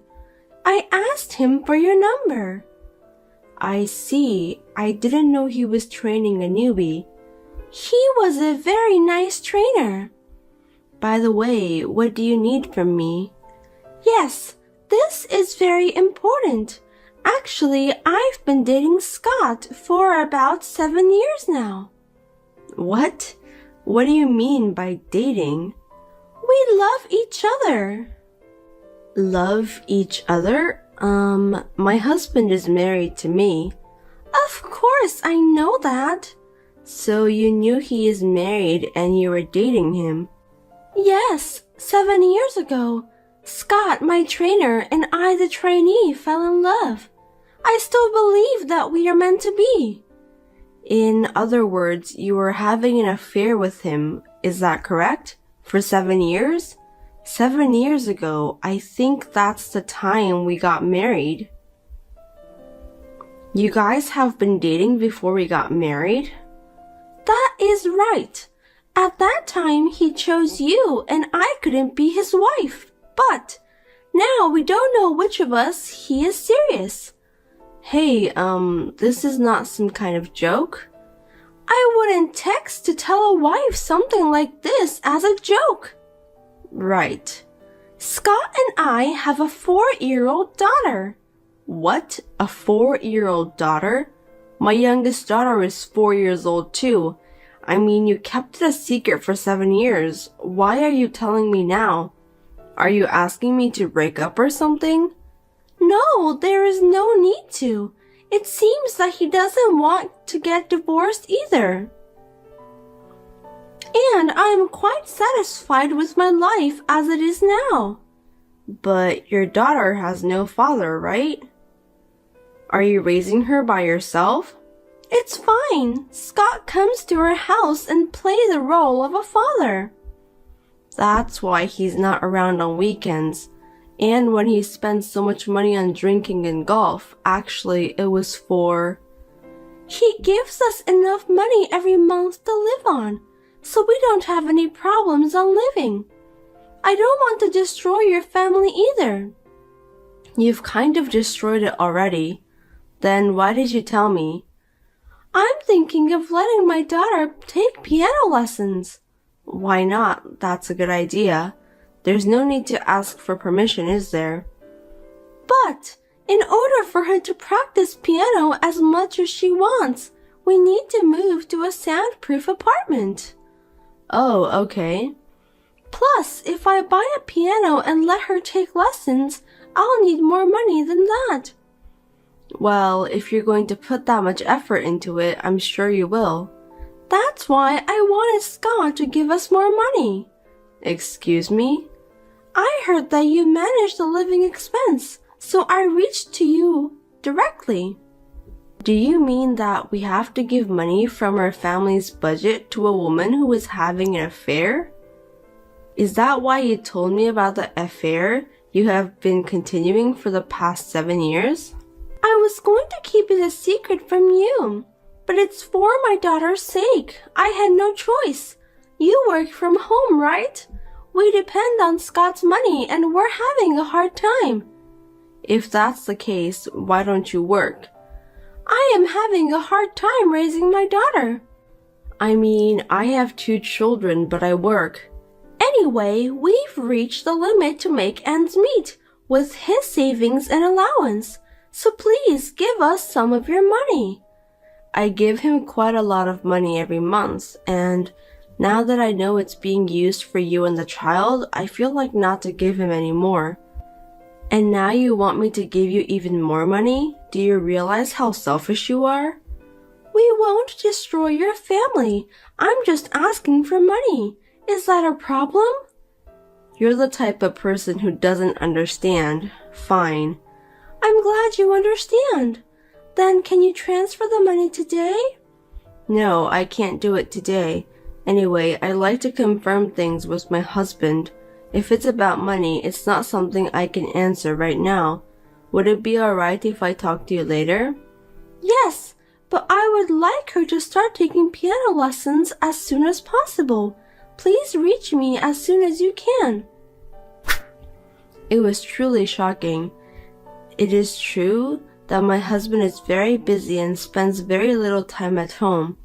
I asked him for your number. I see. I didn't know he was training a newbie. He was a very nice trainer. By the way, what do you need from me? Yes, this is very important. Actually, I've been dating Scott for about 7 years now. What? What do you mean by dating? We love each other. Love each other? My husband is married to me. Of course, I know that. So you knew he is married and you were dating him? Yes, 7 years ago. Scott, my trainer, and I, the trainee, fell in love. I still believe that we are meant to be. In other words, you were having an affair with him, is that correct? For 7 years? 7 years ago, I think that's the time we got married. You guys have been dating before we got married? That is right. At that time, he chose you and I couldn't be his wife. But now we don't know which of us he is serious. Hey, this is not some kind of joke. I wouldn't text to tell a wife something like this as a joke. Right. Scott and I have a 4-year-old daughter. What? A 4-year-old daughter? My youngest daughter is 4 years old too. I mean, you kept it a secret for 7 years. Why are you telling me now? Are you asking me to break up or something? No, there is no need to. It seems that he doesn't want to get divorced either. And I am quite satisfied with my life as it is now. But your daughter has no father, right? Are you raising her by yourself? It's fine. Scott comes to our house and plays the role of a father. That's why he's not around on weekends. And when he spends so much money on drinking and golf, actually it was for... He gives us enough money every month to live on, so we don't have any problems on living. I don't want to destroy your family either. You've kind of destroyed it already. Then why did you tell me? I'm thinking of letting my daughter take piano lessons. Why not? That's a good idea. There's no need to ask for permission, is there? But in order for her to practice piano as much as she wants, we need to move to a soundproof apartment. Oh, okay. Plus, if I buy a piano and let her take lessons, I'll need more money than that. Well, if you're going to put that much effort into it, I'm sure you will. That's why I wanted Scott to give us more money. Excuse me? I heard that you manage the living expense, so I reached to you directly. Do you mean that we have to give money from our family's budget to a woman who is having an affair? Is that why you told me about the affair you have been continuing for the past 7 years? I was going to keep it a secret from you, but it's for my daughter's sake. I had no choice. You work from home, right? We depend on Scott's money and we're having a hard time. If that's the case, why don't you work? I am having a hard time raising my daughter. I mean, I have 2 children, but I work. Anyway, we've reached the limit to make ends meet with his savings and allowance. So please give us some of your money. I give him quite a lot of money every month, and now that I know it's being used for you and the child, I feel like not to give him any more. And now you want me to give you even more money? Do you realize how selfish you are? We won't destroy your family. I'm just asking for money. Is that a problem? You're the type of person who doesn't understand. Fine. I'm glad you understand. Then can you transfer the money today? No, I can't do it today. Anyway, I'd like to confirm things with my husband. If it's about money, it's not something I can answer right now. Would it be alright if I talk to you later? Yes, but I would like her to start taking piano lessons as soon as possible. Please reach me as soon as you can. It was truly shocking. It is true that my husband is very busy and spends very little time at home.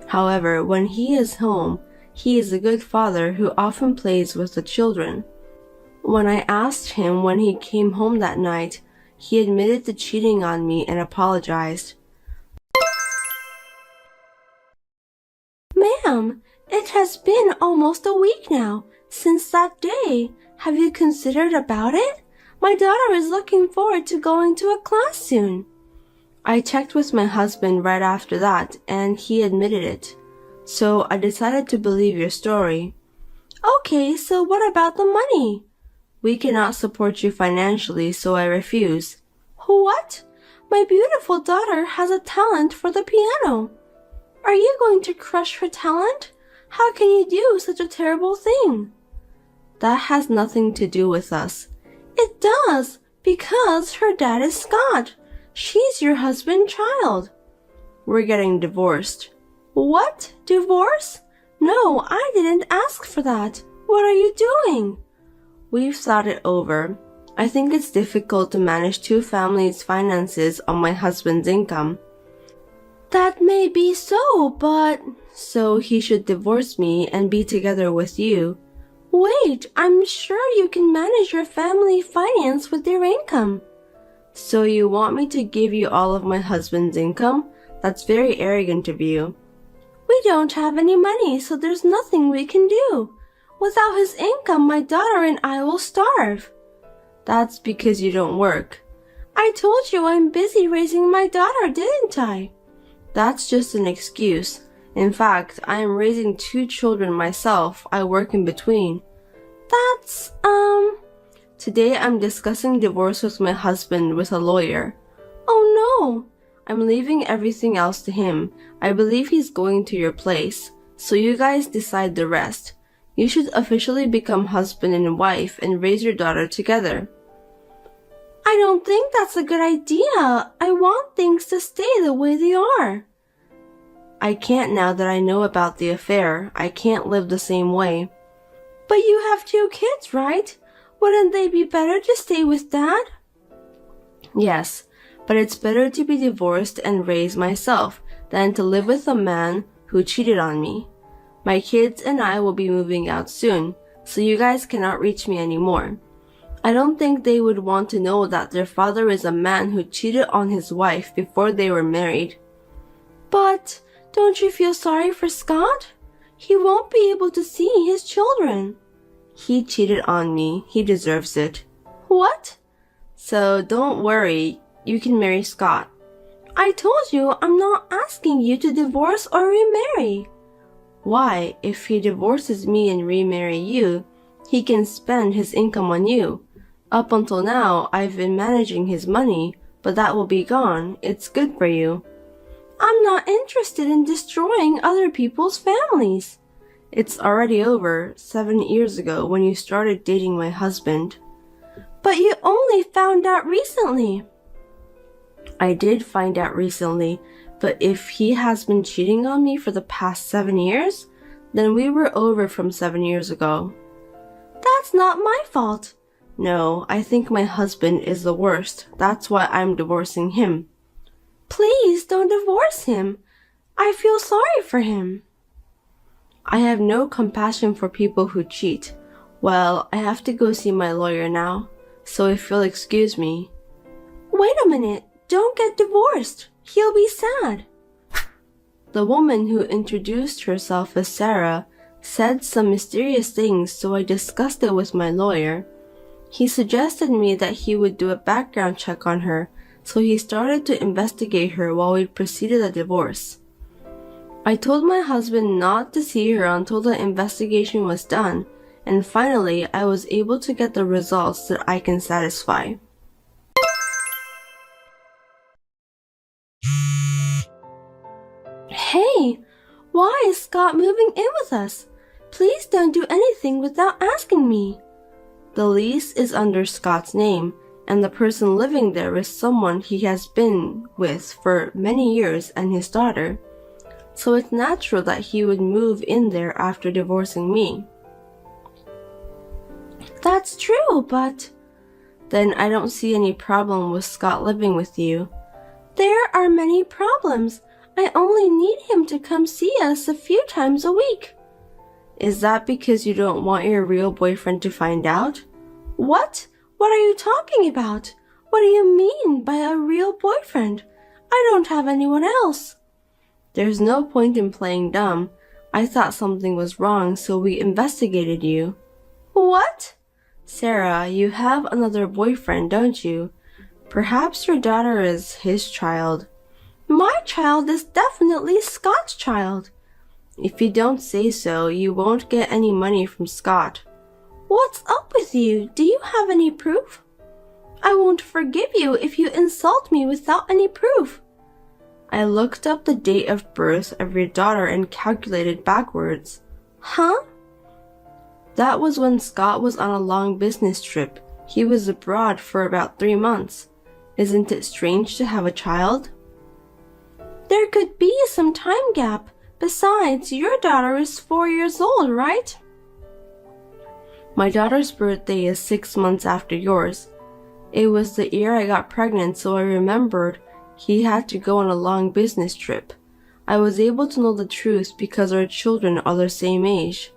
However, when he is home, he is a good father who often plays with the children. When I asked him when he came home that night, he admitted to cheating on me and apologized. Ma'am, it has been almost a week now since that day. Have you considered about it? My daughter is looking forward to going to a class soon. I checked with my husband right after that, and he admitted it. So I decided to believe your story. Okay, so what about the money? We cannot support you financially, so I refuse. What? My beautiful daughter has a talent for the piano. Are you going to crush her talent? How can you do such a terrible thing? That has nothing to do with us. It does, because her dad is Scott. She's your husband's child. We're getting divorced. What? Divorce? No, I didn't ask for that. What are you doing? We've thought it over. I think it's difficult to manage two families' finances on my husband's income. That may be so, but... So he should divorce me and be together with you. Wait, I'm sure you can manage your family finance with your income. So you want me to give you all of my husband's income? That's very arrogant of you. We don't have any money, so there's nothing we can do. Without his income, my daughter and I will starve. That's because you don't work. I told you I'm busy raising my daughter, didn't I? That's just an excuse. In fact, I am raising 2 children myself. I work in between. That's, Today I'm discussing divorce with my husband with a lawyer. Oh no! I'm leaving everything else to him. I believe he's going to your place. So you guys decide the rest. You should officially become husband and wife and raise your daughter together. I don't think that's a good idea. I want things to stay the way they are. I can't now that I know about the affair. I can't live the same way. But you have 2 kids, right? Wouldn't they be better to stay with Dad? Yes, but it's better to be divorced and raise myself than to live with a man who cheated on me. My kids and I will be moving out soon, so you guys cannot reach me anymore. I don't think they would want to know that their father is a man who cheated on his wife before they were married. But don't you feel sorry for Scott? He won't be able to see his children. He cheated on me. He deserves it. What? So don't worry. You can marry Scott. I told you I'm not asking you to divorce or remarry. Why? If he divorces me and remarry you, he can spend his income on you. Up until now, I've been managing his money, but that will be gone. It's good for you. I'm not interested in destroying other people's families. It's already over 7 years ago when you started dating my husband. But you only found out recently. I did find out recently, but if he has been cheating on me for the past 7 years, then we were over from 7 years ago. That's not my fault. No, I think my husband is the worst. That's why I'm divorcing him. Please don't divorce him. I feel sorry for him. I have no compassion for people who cheat. Well, I have to go see my lawyer now, so if you'll excuse me. Wait a minute. Don't get divorced. He'll be sad. The woman who introduced herself as Sarah said some mysterious things, so I discussed it with my lawyer. He suggested me that he would do a background check on her, so he started to investigate her while we proceeded a divorce. I told my husband not to see her until the investigation was done, and finally I was able to get the results that I can satisfy. Hey, Scott moving in with us. Please don't do anything without asking me. The lease is under Scott's name, and the person living there is someone he has been with for many years and his daughter. So it's natural that he would move in there after divorcing me. That's true, but... Then I don't see any problem with Scott living with you. There are many problems. I only need him to come see us a few times a week. Is that because you don't want your real boyfriend to find out? What? What are you talking about? What do you mean by a real boyfriend? I don't have anyone else. There's no point in playing dumb. I thought something was wrong, so we investigated you. What? Sarah, you have another boyfriend, don't you? Perhaps your daughter is his child. My child is definitely Scott's child. If you don't say so, you won't get any money from Scott. What's up with you? Do you have any proof? I won't forgive you if you insult me without any proof. I looked up the date of birth of your daughter and calculated backwards. Huh? That was when Scott was on a long business trip. He was abroad for about 3 months. Isn't it strange to have a child? There could be some time gap. Besides, your daughter is 4 years old, right? My daughter's birthday is 6 months after yours. It was the year I got pregnant, so I remembered he had to go on a long business trip. I was able to know the truth because our children are the same age.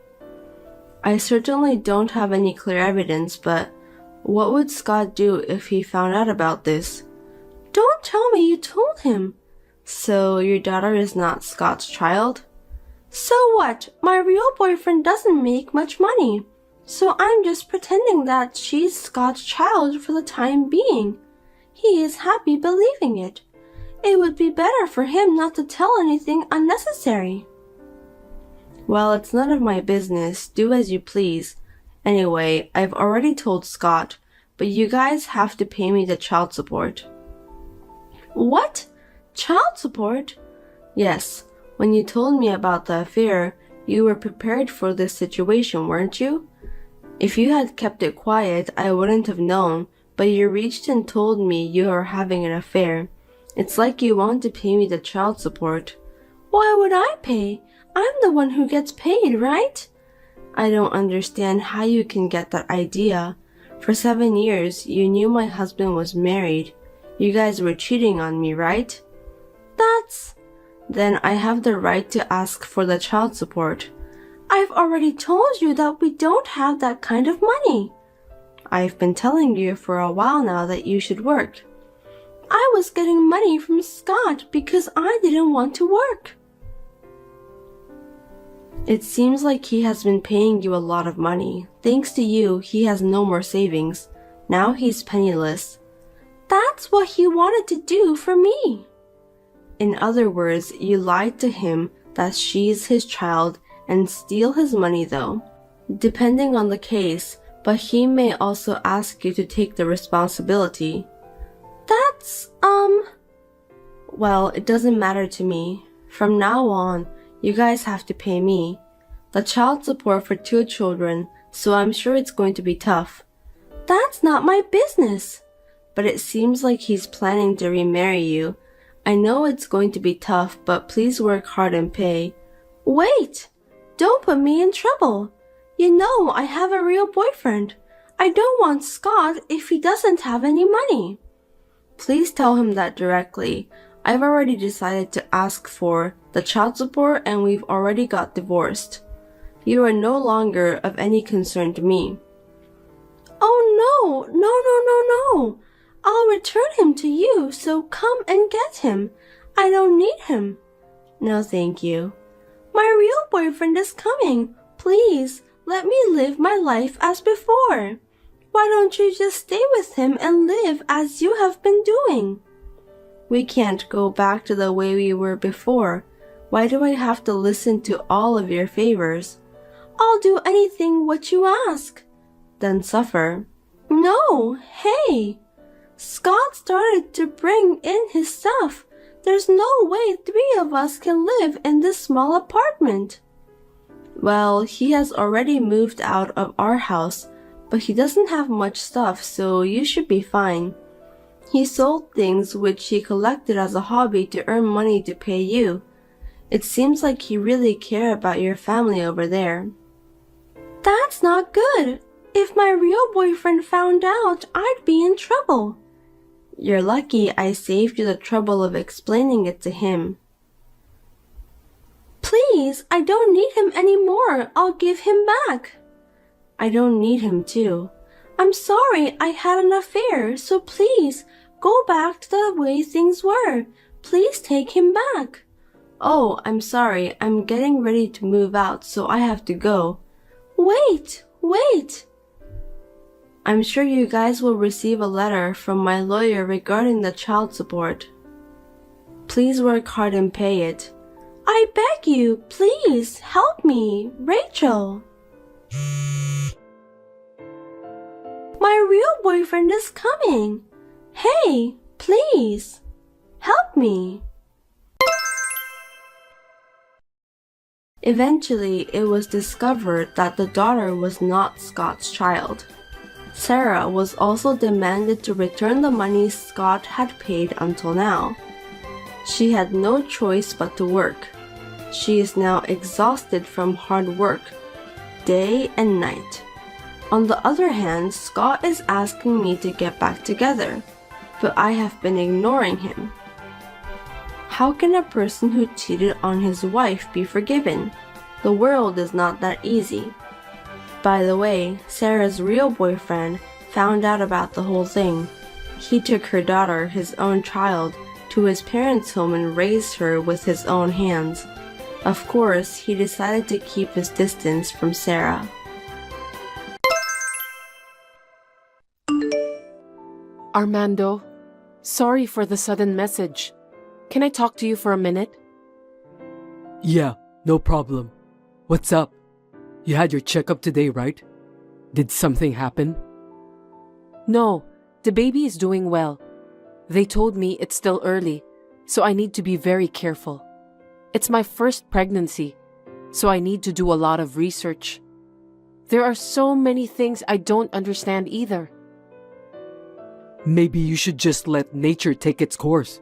I certainly don't have any clear evidence, but what would Scott do if he found out about this? Don't tell me you told him. So your daughter is not Scott's child? So what? My real boyfriend doesn't make much money. So I'm just pretending that she's Scott's child for the time being. He is happy believing it. It would be better for him not to tell anything unnecessary. Well, it's none of my business. Do as you please. Anyway, I've already told Scott, but you guys have to pay me the child support. What? Child support? Yes. When you told me about the affair, you were prepared for this situation, weren't you? If you had kept it quiet, I wouldn't have known, but you reached and told me you are having an affair. It's like you want to pay me the child support. Why would I pay? I'm the one who gets paid, right? I don't understand how you can get that idea. For 7 years, you knew my husband was married. You guys were cheating on me, right? Then I have the right to ask for the child support. I've already told you that we don't have that kind of money. I've been telling you for a while now that you should work. I was getting money from Scott because I didn't want to work. It seems like he has been paying you a lot of money. Thanks to you, he has no more savings. Now he's penniless. That's what he wanted to do for me. In other words, you lied to him that she's his child and steal his money though. Depending on the case, but he may also ask you to take the responsibility. Well, it doesn't matter to me. From now on, you guys have to pay me. The child support for 2 children, so I'm sure it's going to be tough. That's not my business. But it seems like he's planning to remarry you. I know it's going to be tough, but please work hard and pay. Wait! Don't put me in trouble. You know I have a real boyfriend. I don't want Scott if he doesn't have any money. Please tell him that directly. I've already decided to ask for the child support and we've already got divorced. You are no longer of any concern to me. Oh no. I'll return him to you, so come and get him. I don't need him. No, thank you. My real boyfriend is coming. Please, let me live my life as before. Why don't you just stay with him and live as you have been doing? We can't go back to the way we were before. Why do I have to listen to all of your favors? I'll do anything what you ask. Then suffer. No, hey! Scott started to bring in his stuff. There's no way 3 of us can live in this small apartment. Well, he has already moved out of our house, but he doesn't have much stuff, so you should be fine. He sold things which he collected as a hobby to earn money to pay you. It seems like he really cares about your family over there. That's not good. If my real boyfriend found out, I'd be in trouble. You're lucky I saved you the trouble of explaining it to him. Please, I don't need him anymore. I'll give him back. I don't need him too. I'm sorry I had an affair, so please, go back to the way things were. Please take him back. Oh, I'm sorry. I'm getting ready to move out, so I have to go. Wait. I'm sure you guys will receive a letter from my lawyer regarding the child support. Please work hard and pay it. I beg you, please, help me, Rachel. My real boyfriend is coming. Hey, please, help me. Eventually, it was discovered that the daughter was not Scott's child. Sarah was also demanded to return the money Scott had paid until now. She had no choice but to work. She is now exhausted from hard work, day and night. On the other hand, Scott is asking me to get back together, but I have been ignoring him. How can a person who cheated on his wife be forgiven? The world is not that easy. By the way, Sarah's real boyfriend found out about the whole thing. He took her daughter, his own child, to his parents' home and raised her with his own hands. Of course, he decided to keep his distance from Sarah. Armando, sorry for the sudden message. Can I talk to you for a minute? Yeah, no problem. What's up? You had your checkup today, right? Did something happen? No, the baby is doing well. They told me it's still early, so I need to be very careful. It's my first pregnancy, so I need to do a lot of research. There are so many things I don't understand either. Maybe you should just let nature take its course.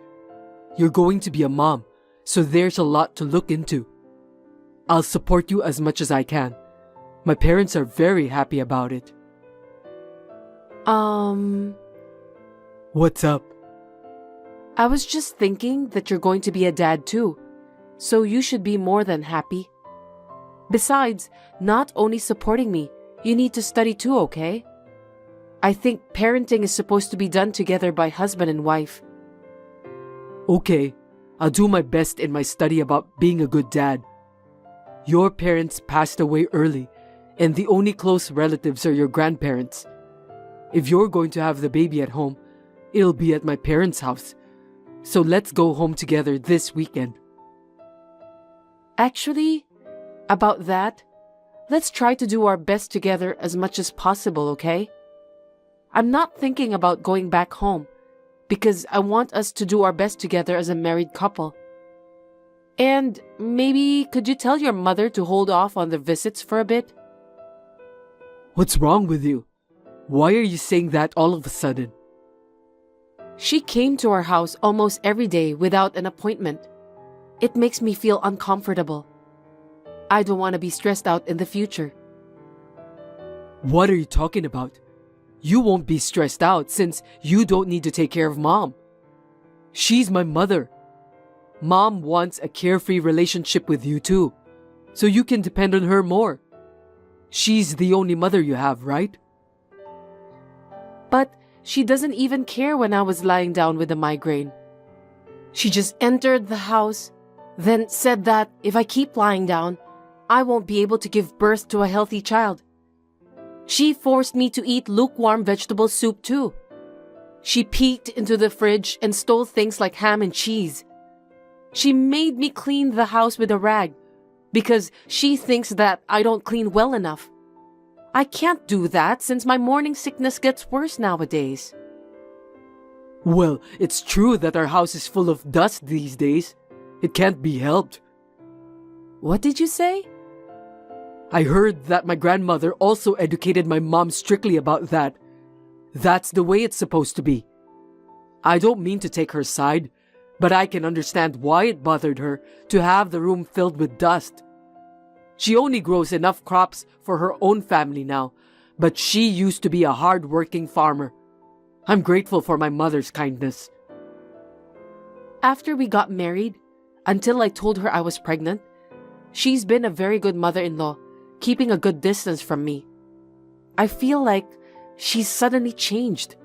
You're going to be a mom, so there's a lot to look into. I'll support you as much as I can. My parents are very happy about it. What's up? I was just thinking that you're going to be a dad too, so you should be more than happy. Besides, not only supporting me, you need to study too, okay? I think parenting is supposed to be done together by husband and wife. Okay, I'll do my best in my study about being a good dad. Your parents passed away early, and the only close relatives are your grandparents. If you're going to have the baby at home, it'll be at my parents' house. So let's go home together this weekend. Actually, about that, let's try to do our best together as much as possible, okay? I'm not thinking about going back home, because I want us to do our best together as a married couple. And maybe could you tell your mother to hold off on the visits for a bit? What's wrong with you? Why are you saying that all of a sudden? She came to our house almost every day without an appointment. It makes me feel uncomfortable. I don't want to be stressed out in the future. What are you talking about? You won't be stressed out since you don't need to take care of Mom. She's my mother. Mom wants a carefree relationship with you too, so you can depend on her more. She's the only mother you have, right? But she doesn't even care when I was lying down with a migraine. She just entered the house, then said that if I keep lying down, I won't be able to give birth to a healthy child. She forced me to eat lukewarm vegetable soup too. She peeked into the fridge and stole things like ham and cheese. She made me clean the house with a rag because she thinks that I don't clean well enough. I can't do that since my morning sickness gets worse nowadays. Well, it's true that our house is full of dust these days. It can't be helped. What did you say? I heard that my grandmother also educated my mom strictly about that. That's the way it's supposed to be. I don't mean to take her side, but I can understand why it bothered her to have the room filled with dust. She only grows enough crops for her own family now, but she used to be a hard-working farmer. I'm grateful for my mother's kindness. After we got married, until I told her I was pregnant, she's been a very good mother-in-law, keeping a good distance from me. I feel like she's suddenly changed.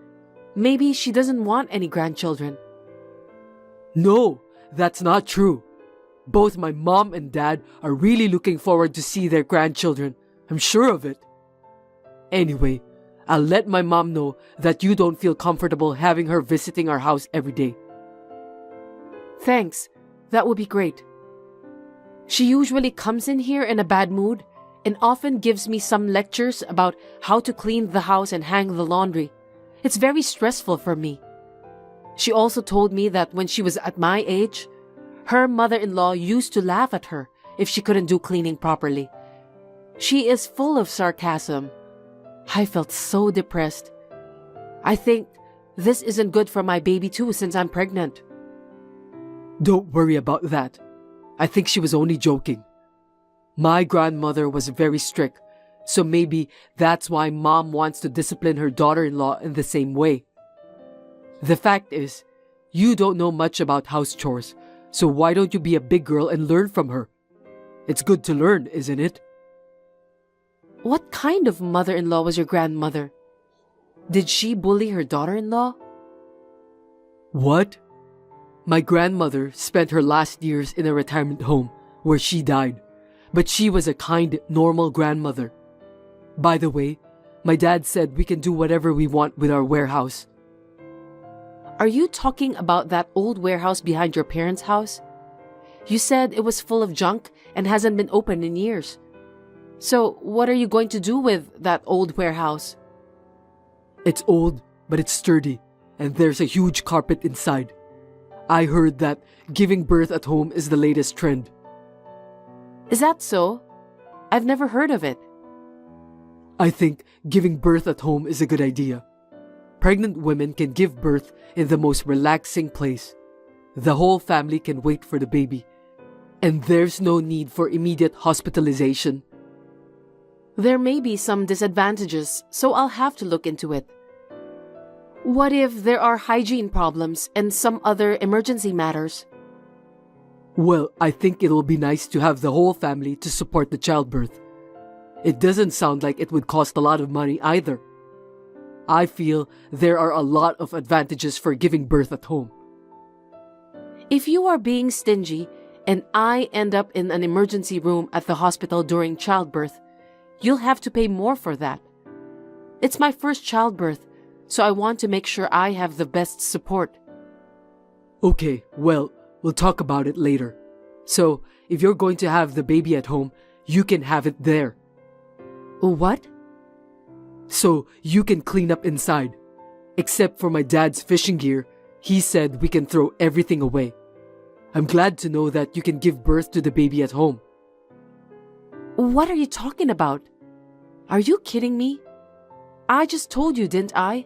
Maybe she doesn't want any grandchildren. No, that's not true. Both my mom and dad are really looking forward to see their grandchildren. I'm sure of it. Anyway, I'll let my mom know that you don't feel comfortable having her visiting our house every day. Thanks. That would be great. She usually comes in here in a bad mood and often gives me some lectures about how to clean the house and hang the laundry. It's very stressful for me. She also told me that when she was at my age, her mother-in-law used to laugh at her if she couldn't do cleaning properly. She is full of sarcasm. I felt so depressed. I think this isn't good for my baby too since I'm pregnant. Don't worry about that. I think she was only joking. My grandmother was very strict, so maybe that's why Mom wants to discipline her daughter-in-law in the same way. The fact is, you don't know much about house chores, so why don't you be a big girl and learn from her? It's good to learn, isn't it? What kind of mother-in-law was your grandmother? Did she bully her daughter-in-law? What? My grandmother spent her last years in a retirement home where she died, but she was a kind, normal grandmother. By the way, my dad said we can do whatever we want with our warehouse. Are you talking about that old warehouse behind your parents' house? You said it was full of junk and hasn't been opened in years. So what are you going to do with that old warehouse? It's old, but it's sturdy, and there's a huge carpet inside. I heard that giving birth at home is the latest trend. Is that so? I've never heard of it. I think giving birth at home is a good idea. Pregnant women can give birth in the most relaxing place. The whole family can wait for the baby, and there's no need for immediate hospitalization. There may be some disadvantages, so I'll have to look into it. What if there are hygiene problems and some other emergency matters? Well, I think it'll be nice to have the whole family to support the childbirth. It doesn't sound like it would cost a lot of money either. I feel there are a lot of advantages for giving birth at home. If you are being stingy and I end up in an emergency room at the hospital during childbirth, you'll have to pay more for that. It's my first childbirth, so I want to make sure I have the best support. Okay, well, we'll talk about it later. So, if you're going to have the baby at home, you can have it there. What? So, you can clean up inside. Except for my dad's fishing gear, he said we can throw everything away. I'm glad to know that you can give birth to the baby at home. What are you talking about? Are you kidding me? I just told you, didn't I?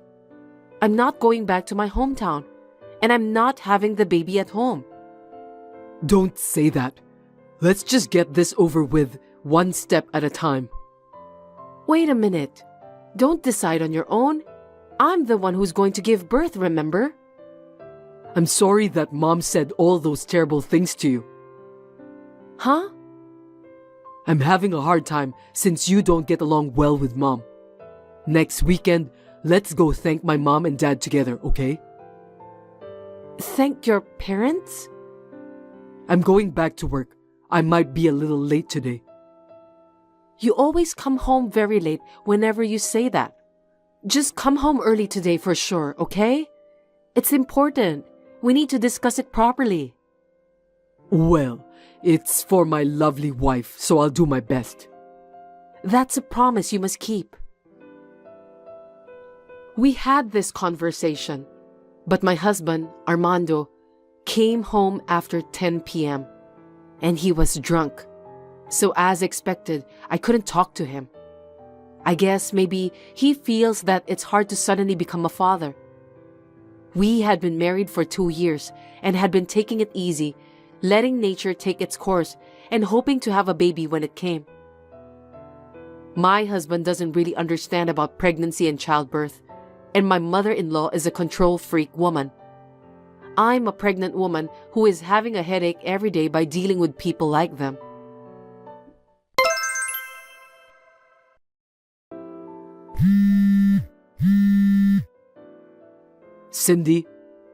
I'm not going back to my hometown, and I'm not having the baby at home. Don't say that. Let's just get this over with, one step at a time. Wait a minute. Don't decide on your own. I'm the one who's going to give birth, remember? I'm sorry that Mom said all those terrible things to you. Huh? I'm having a hard time since you don't get along well with Mom. Next weekend, let's go thank my mom and dad together, okay? Thank your parents? I'm going back to work. I might be a little late today. You always come home very late whenever you say that. Just come home early today for sure, okay? It's important. We need to discuss it properly. Well, it's for my lovely wife, so I'll do my best. That's a promise you must keep. We had this conversation, but my husband, Armando, came home after 10 p.m. and he was drunk, So as expected, I couldn't talk to him. I guess maybe he feels that it's hard to suddenly become a father. We had been married for 2 years and had been taking it easy, letting nature take its course and hoping to have a baby when it came. My husband doesn't really understand about pregnancy and childbirth, and my mother-in-law is a control freak woman. I'm a pregnant woman who is having a headache every day by dealing with people like them. Cindy,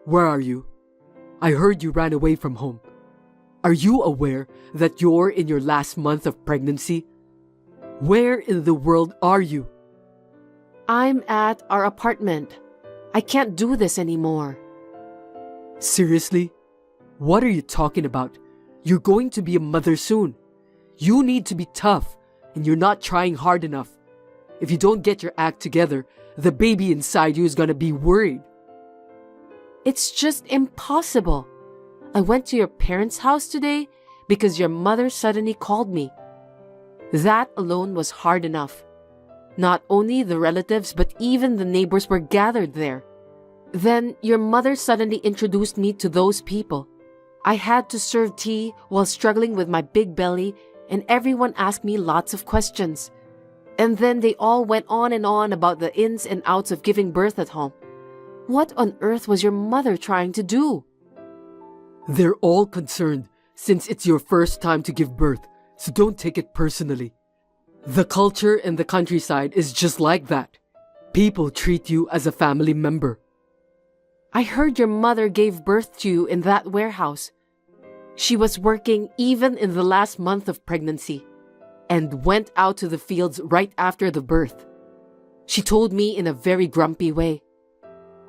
where are you? I heard you ran away from home. Are you aware that you're in your last month of pregnancy? Where in the world are you? I'm at our apartment. I can't do this anymore. Seriously? What are you talking about? You're going to be a mother soon. You need to be tough, and you're not trying hard enough. If you don't get your act together, the baby inside you is going to be worried. It's just impossible. I went to your parents' house today because your mother suddenly called me. That alone was hard enough. Not only the relatives, but even the neighbors were gathered there. Then your mother suddenly introduced me to those people. I had to serve tea while struggling with my big belly, and everyone asked me lots of questions. And then they all went on and on about the ins and outs of giving birth at home. What on earth was your mother trying to do? They're all concerned since it's your first time to give birth, so don't take it personally. The culture in the countryside is just like that. People treat you as a family member. I heard your mother gave birth to you in that warehouse. She was working even in the last month of pregnancy and went out to the fields right after the birth. She told me in a very grumpy way,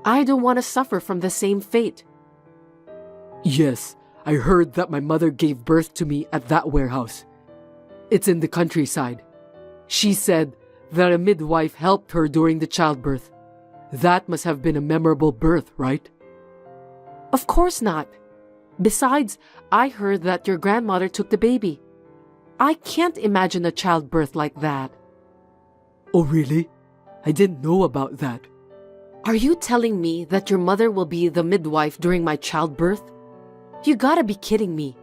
I don't want to suffer from the same fate. Yes, I heard that my mother gave birth to me at that warehouse. It's in the countryside. She said that a midwife helped her during the childbirth. That must have been a memorable birth, right? Of course not. Besides, I heard that your grandmother took the baby. I can't imagine a childbirth like that. Oh, really? I didn't know about that. Are you telling me that your mother will be the midwife during my childbirth? You gotta be kidding me.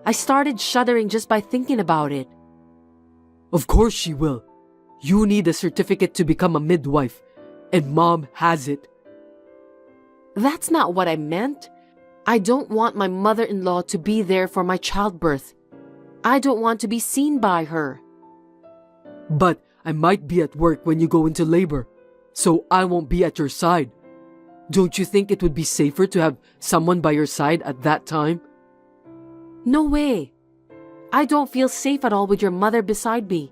I started shuddering just by thinking about it. Of course she will. You need a certificate to become a midwife, and Mom has it. That's not what I meant. I don't want my mother-in-law to be there for my childbirth. I don't want to be seen by her. But I might be at work when you go into labor, so I won't be at your side. Don't you think it would be safer to have someone by your side at that time? No way. I don't feel safe at all with your mother beside me.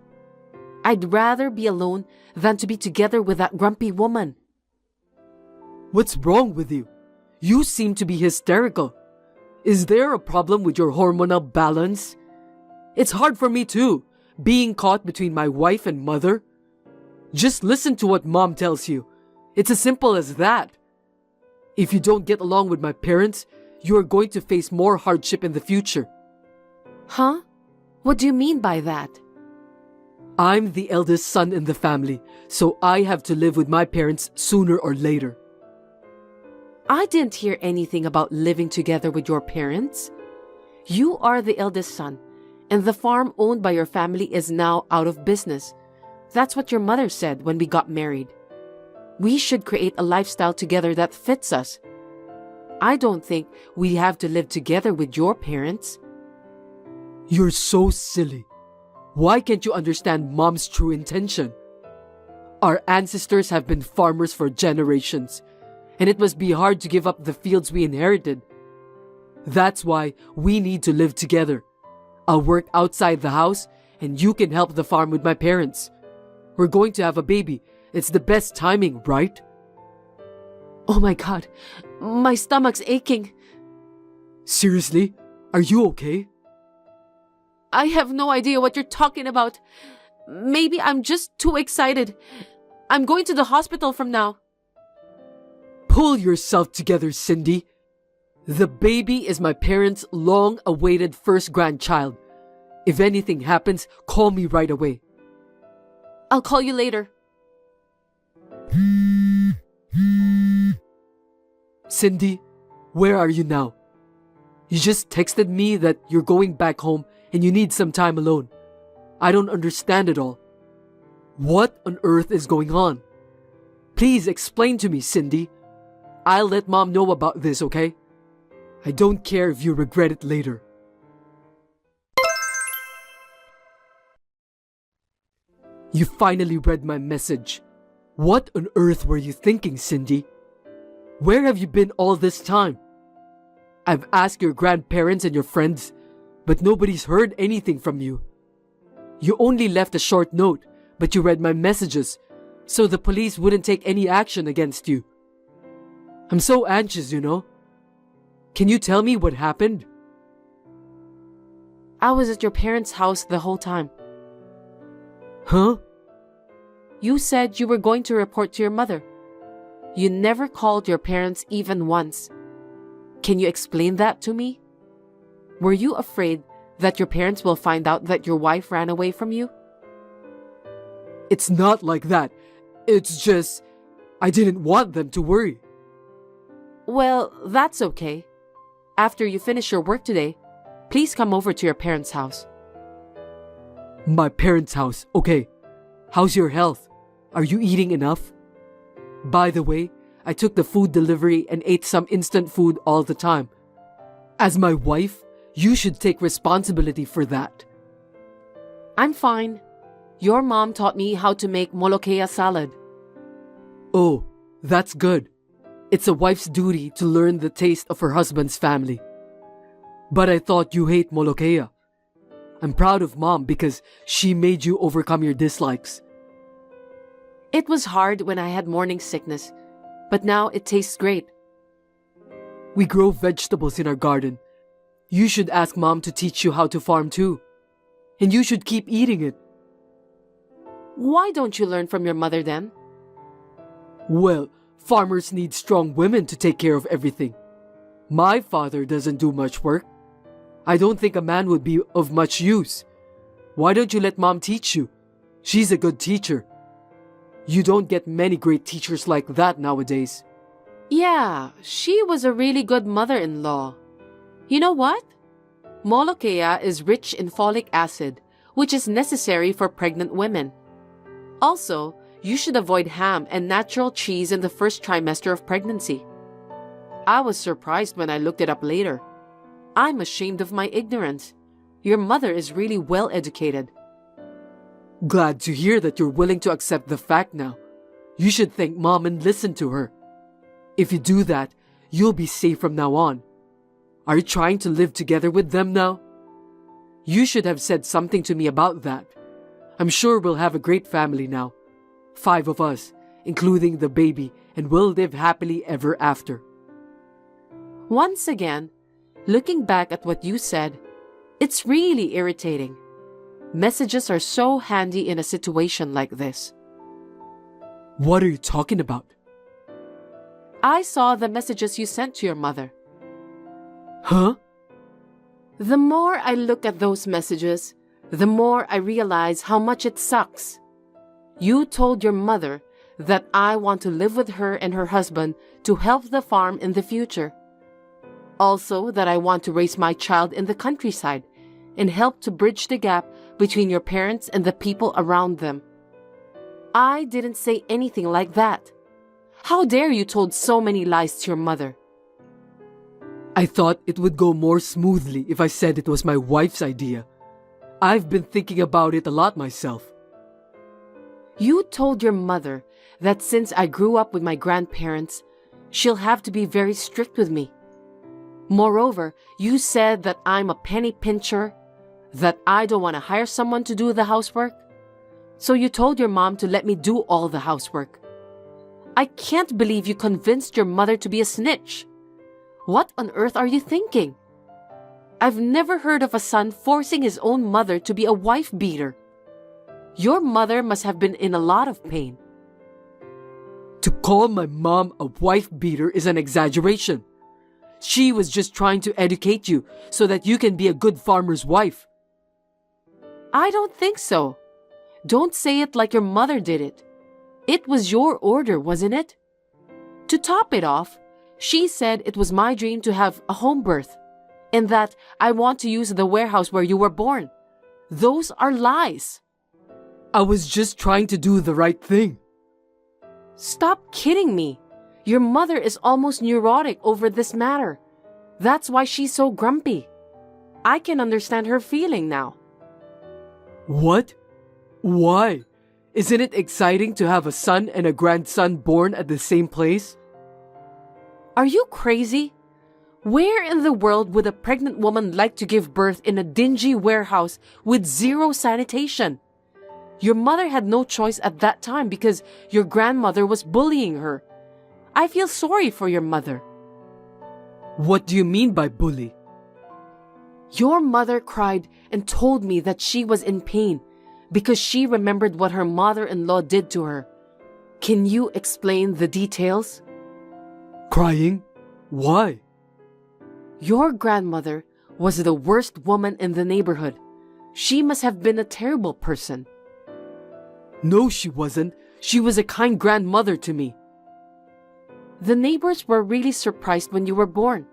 I'd rather be alone than to be together with that grumpy woman. What's wrong with you? You seem to be hysterical. Is there a problem with your hormonal balance? It's hard for me too, being caught between my wife and mother. Just listen to what Mom tells you. It's as simple as that. If you don't get along with my parents, you are going to face more hardship in the future. Huh? What do you mean by that? I'm the eldest son in the family, so I have to live with my parents sooner or later. I didn't hear anything about living together with your parents. You are the eldest son, and the farm owned by your family is now out of business. That's what your mother said when we got married. We should create a lifestyle together that fits us. I don't think we have to live together with your parents. You're so silly. Why can't you understand Mom's true intention? Our ancestors have been farmers for generations, and it must be hard to give up the fields we inherited. That's why we need to live together. I'll work outside the house, and you can help the farm with my parents. We're going to have a baby. It's the best timing, right? Oh my God, my stomach's aching. Seriously? Are you okay? I have no idea what you're talking about. Maybe I'm just too excited. I'm going to the hospital from now. Pull yourself together, Cindy. The baby is my parents' long-awaited first grandchild. If anything happens, call me right away. I'll call you later. Cindy, where are you now? You just texted me that you're going back home and you need some time alone. I don't understand it all. What on earth is going on? Please explain to me, Cindy. I'll let Mom know about this, okay? I don't care if you regret it later. You finally read my message. What on earth were you thinking, Cindy? Where have you been all this time? I've asked your grandparents and your friends, but nobody's heard anything from you. You only left a short note, but you read my messages, so the police wouldn't take any action against you. I'm so anxious, you know. Can you tell me what happened? I was at your parents' house the whole time. Huh? You said you were going to report to your mother. You never called your parents even once. Can you explain that to me? Were you afraid that your parents will find out that your wife ran away from you? It's not like that. It's just, I didn't want them to worry. Well, that's okay. After you finish your work today, please come over to your parents' house. My parents' house, okay. How's your health? Are you eating enough? By the way, I took the food delivery and ate some instant food all the time. As my wife, you should take responsibility for that. I'm fine. Your mom taught me how to make molokea salad. Oh, that's good. It's a wife's duty to learn the taste of her husband's family. But I thought you hate molokea. I'm proud of Mom because she made you overcome your dislikes. It was hard when I had morning sickness, but now it tastes great. We grow vegetables in our garden. You should ask Mom to teach you how to farm too. And you should keep eating it. Why don't you learn from your mother then? Well, farmers need strong women to take care of everything. My father doesn't do much work. I don't think a man would be of much use. Why don't you let Mom teach you? She's a good teacher. You don't get many great teachers like that nowadays. Yeah, she was a really good mother-in-law. You know what? Molokea is rich in folic acid, which is necessary for pregnant women. Also, you should avoid ham and natural cheese in the first trimester of pregnancy. I was surprised when I looked it up later. I'm ashamed of my ignorance. Your mother is really well educated. Glad to hear that you're willing to accept the fact now. You should thank Mom and listen to her. If you do that, you'll be safe from now on. Are you trying to live together with them now? You should have said something to me about that. I'm sure we'll have a great family now. 5 of us, including the baby, and we'll live happily ever after. Once again, looking back at what you said, it's really irritating. Messages are so handy in a situation like this. What are you talking about? I saw the messages you sent to your mother. Huh? The more I look at those messages, the more I realize how much it sucks. You told your mother that I want to live with her and her husband to help the farm in the future. Also, that I want to raise my child in the countryside and help to bridge the gap between your parents and the people around them. I didn't say anything like that. How dare you told so many lies to your mother? I thought it would go more smoothly if I said it was my wife's idea. I've been thinking about it a lot myself. You told your mother that since I grew up with my grandparents, she'll have to be very strict with me. Moreover, you said that I'm a penny pincher, that I don't want to hire someone to do the housework. So you told your mom to let me do all the housework. I can't believe you convinced your mother to be a snitch. What on earth are you thinking? I've never heard of a son forcing his own mother to be a wife beater. Your mother must have been in a lot of pain. To call my mom a wife beater is an exaggeration. She was just trying to educate you so that you can be a good farmer's wife. I don't think so. Don't say it like your mother did it. It was your order, wasn't it? To top it off, she said it was my dream to have a home birth and that I want to use the warehouse where you were born. Those are lies. I was just trying to do the right thing. Stop kidding me. Your mother is almost neurotic over this matter. That's why she's so grumpy. I can understand her feeling now. What? Why? Isn't it exciting to have a son and a grandson born at the same place? Are you crazy? Where in the world would a pregnant woman like to give birth in a dingy warehouse with zero sanitation? Your mother had no choice at that time because your grandmother was bullying her. I feel sorry for your mother. What do you mean by bully? Your mother cried and told me that she was in pain because she remembered what her mother-in-law did to her. Can you explain the details? Crying? Why? Your grandmother was the worst woman in the neighborhood. She must have been a terrible person. No, she wasn't. She was a kind grandmother to me. The neighbors were really surprised when you were born.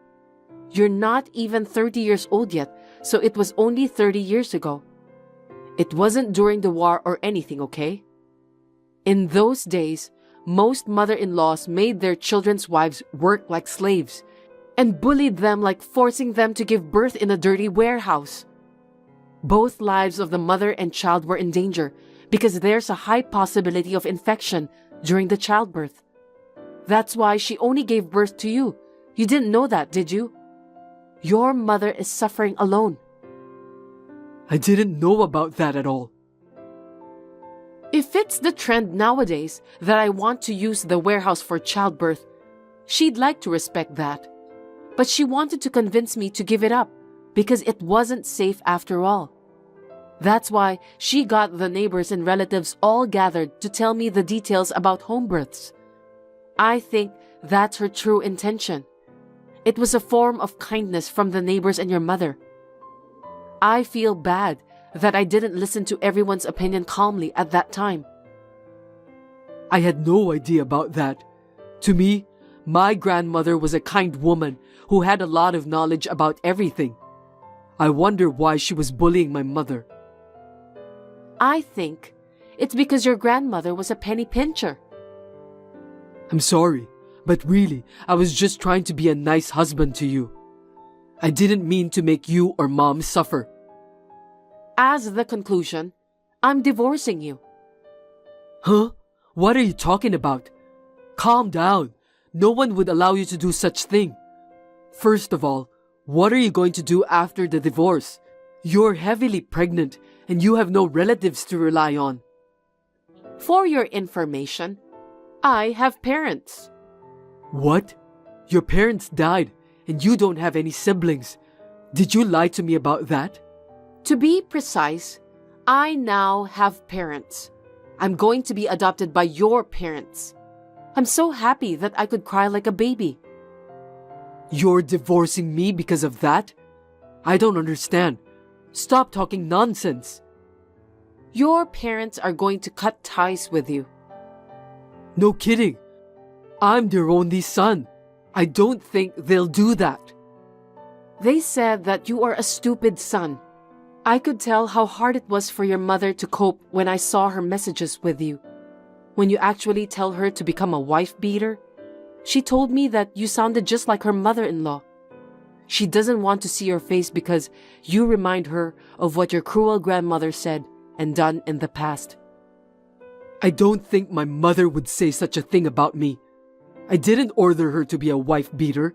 You're not even 30 years old yet, so it was only 30 years ago. It wasn't during the war or anything, okay? In those days, most mother-in-laws made their children's wives work like slaves and bullied them like forcing them to give birth in a dirty warehouse. Both lives of the mother and child were in danger because there's a high possibility of infection during the childbirth. That's why she only gave birth to you. You didn't know that, did you? Your mother is suffering alone. I didn't know about that at all. If it's the trend nowadays that I want to use the warehouse for childbirth, she'd like to respect that. But she wanted to convince me to give it up because it wasn't safe after all. That's why she got the neighbors and relatives all gathered to tell me the details about home births. I think that's her true intention. It was a form of kindness from the neighbors and your mother. I feel bad that I didn't listen to everyone's opinion calmly at that time. I had no idea about that. To me, my grandmother was a kind woman who had a lot of knowledge about everything. I wonder why she was bullying my mother. I think it's because your grandmother was a penny pincher. I'm sorry, but really, I was just trying to be a nice husband to you. I didn't mean to make you or Mom suffer. As the conclusion, I'm divorcing you. Huh? What are you talking about? Calm down. No one would allow you to do such thing. First of all, what are you going to do after the divorce? You're heavily pregnant and you have no relatives to rely on. For your information, I have parents. What? Your parents died and you don't have any siblings. Did you lie to me about that? To be precise, I now have parents. I'm going to be adopted by your parents. I'm so happy that I could cry like a baby. You're divorcing me because of that? I don't understand. Stop talking nonsense. Your parents are going to cut ties with you. No kidding. I'm their only son. I don't think they'll do that. They said that you are a stupid son. I could tell how hard it was for your mother to cope when I saw her messages with you. When you actually tell her to become a wife beater, she told me that you sounded just like her mother-in-law. She doesn't want to see your face because you remind her of what your cruel grandmother said and done in the past. I don't think my mother would say such a thing about me. I didn't order her to be a wife beater.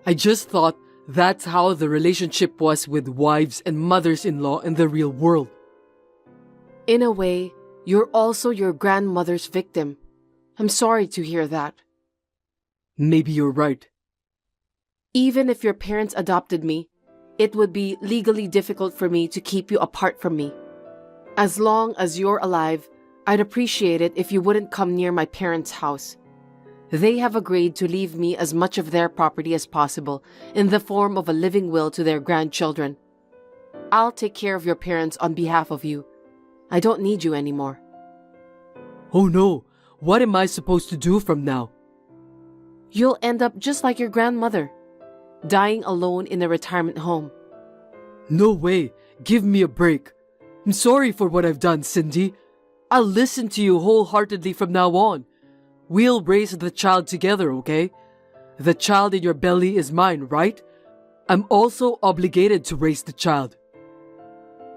I just thought that's how the relationship was with wives and mothers-in-law in the real world. In a way, you're also your grandmother's victim. I'm sorry to hear that. Maybe you're right. Even if your parents adopted me, it would be legally difficult for me to keep you apart from me. As long as you're alive, I'd appreciate it if you wouldn't come near my parents' house. They have agreed to leave me as much of their property as possible in the form of a living will to their grandchildren. I'll take care of your parents on behalf of you. I don't need you anymore. Oh no, what am I supposed to do from now? You'll end up just like your grandmother, dying alone in a retirement home. No way, give me a break. I'm sorry for what I've done, Cindy. I'll listen to you wholeheartedly from now on. We'll raise the child together, okay? The child in your belly is mine, right? I'm also obligated to raise the child.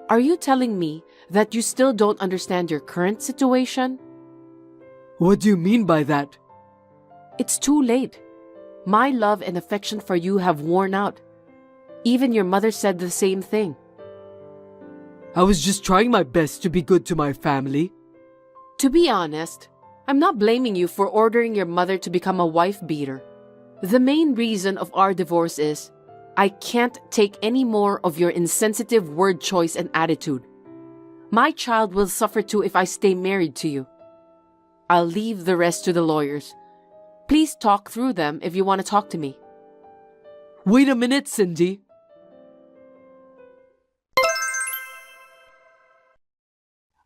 Are you telling me that you still don't understand your current situation? What do you mean by that? It's too late. My love and affection for you have worn out. Even your mother said the same thing. I was just trying my best to be good to my family. To be honest, I'm not blaming you for ordering your mother to become a wife beater. The main reason of our divorce is I can't take any more of your insensitive word choice and attitude. My child will suffer too if I stay married to you. I'll leave the rest to the lawyers. Please talk through them if you want to talk to me. Wait a minute, Cindy.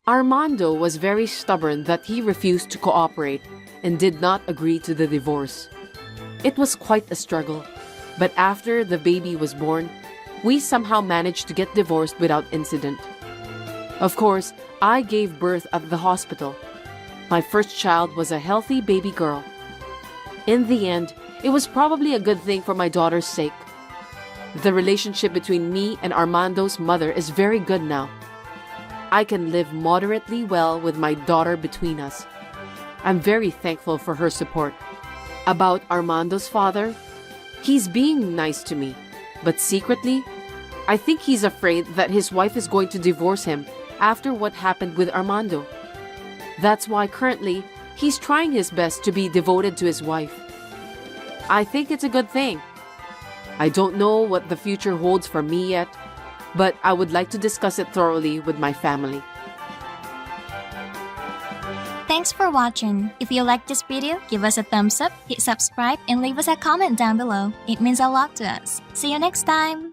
Armando was very stubborn that he refused to cooperate and did not agree to the divorce. It was quite a struggle, but after the baby was born, we somehow managed to get divorced without incident. Of course, I gave birth at the hospital. My first child was a healthy baby girl. In the end, it was probably a good thing for my daughter's sake. The relationship between me and Armando's mother is very good now. I can live moderately well with my daughter between us. I'm very thankful for her support. About Armando's father, he's being nice to me, but secretly, I think he's afraid that his wife is going to divorce him after what happened with Armando. That's why currently, he's trying his best to be devoted to his wife. I think it's a good thing. I don't know what the future holds for me yet, but I would like to discuss it thoroughly with my family. Thanks for watching. If you liked this video, give us a thumbs up, hit subscribe, and leave us a comment down below. It means a lot to us. See you next time!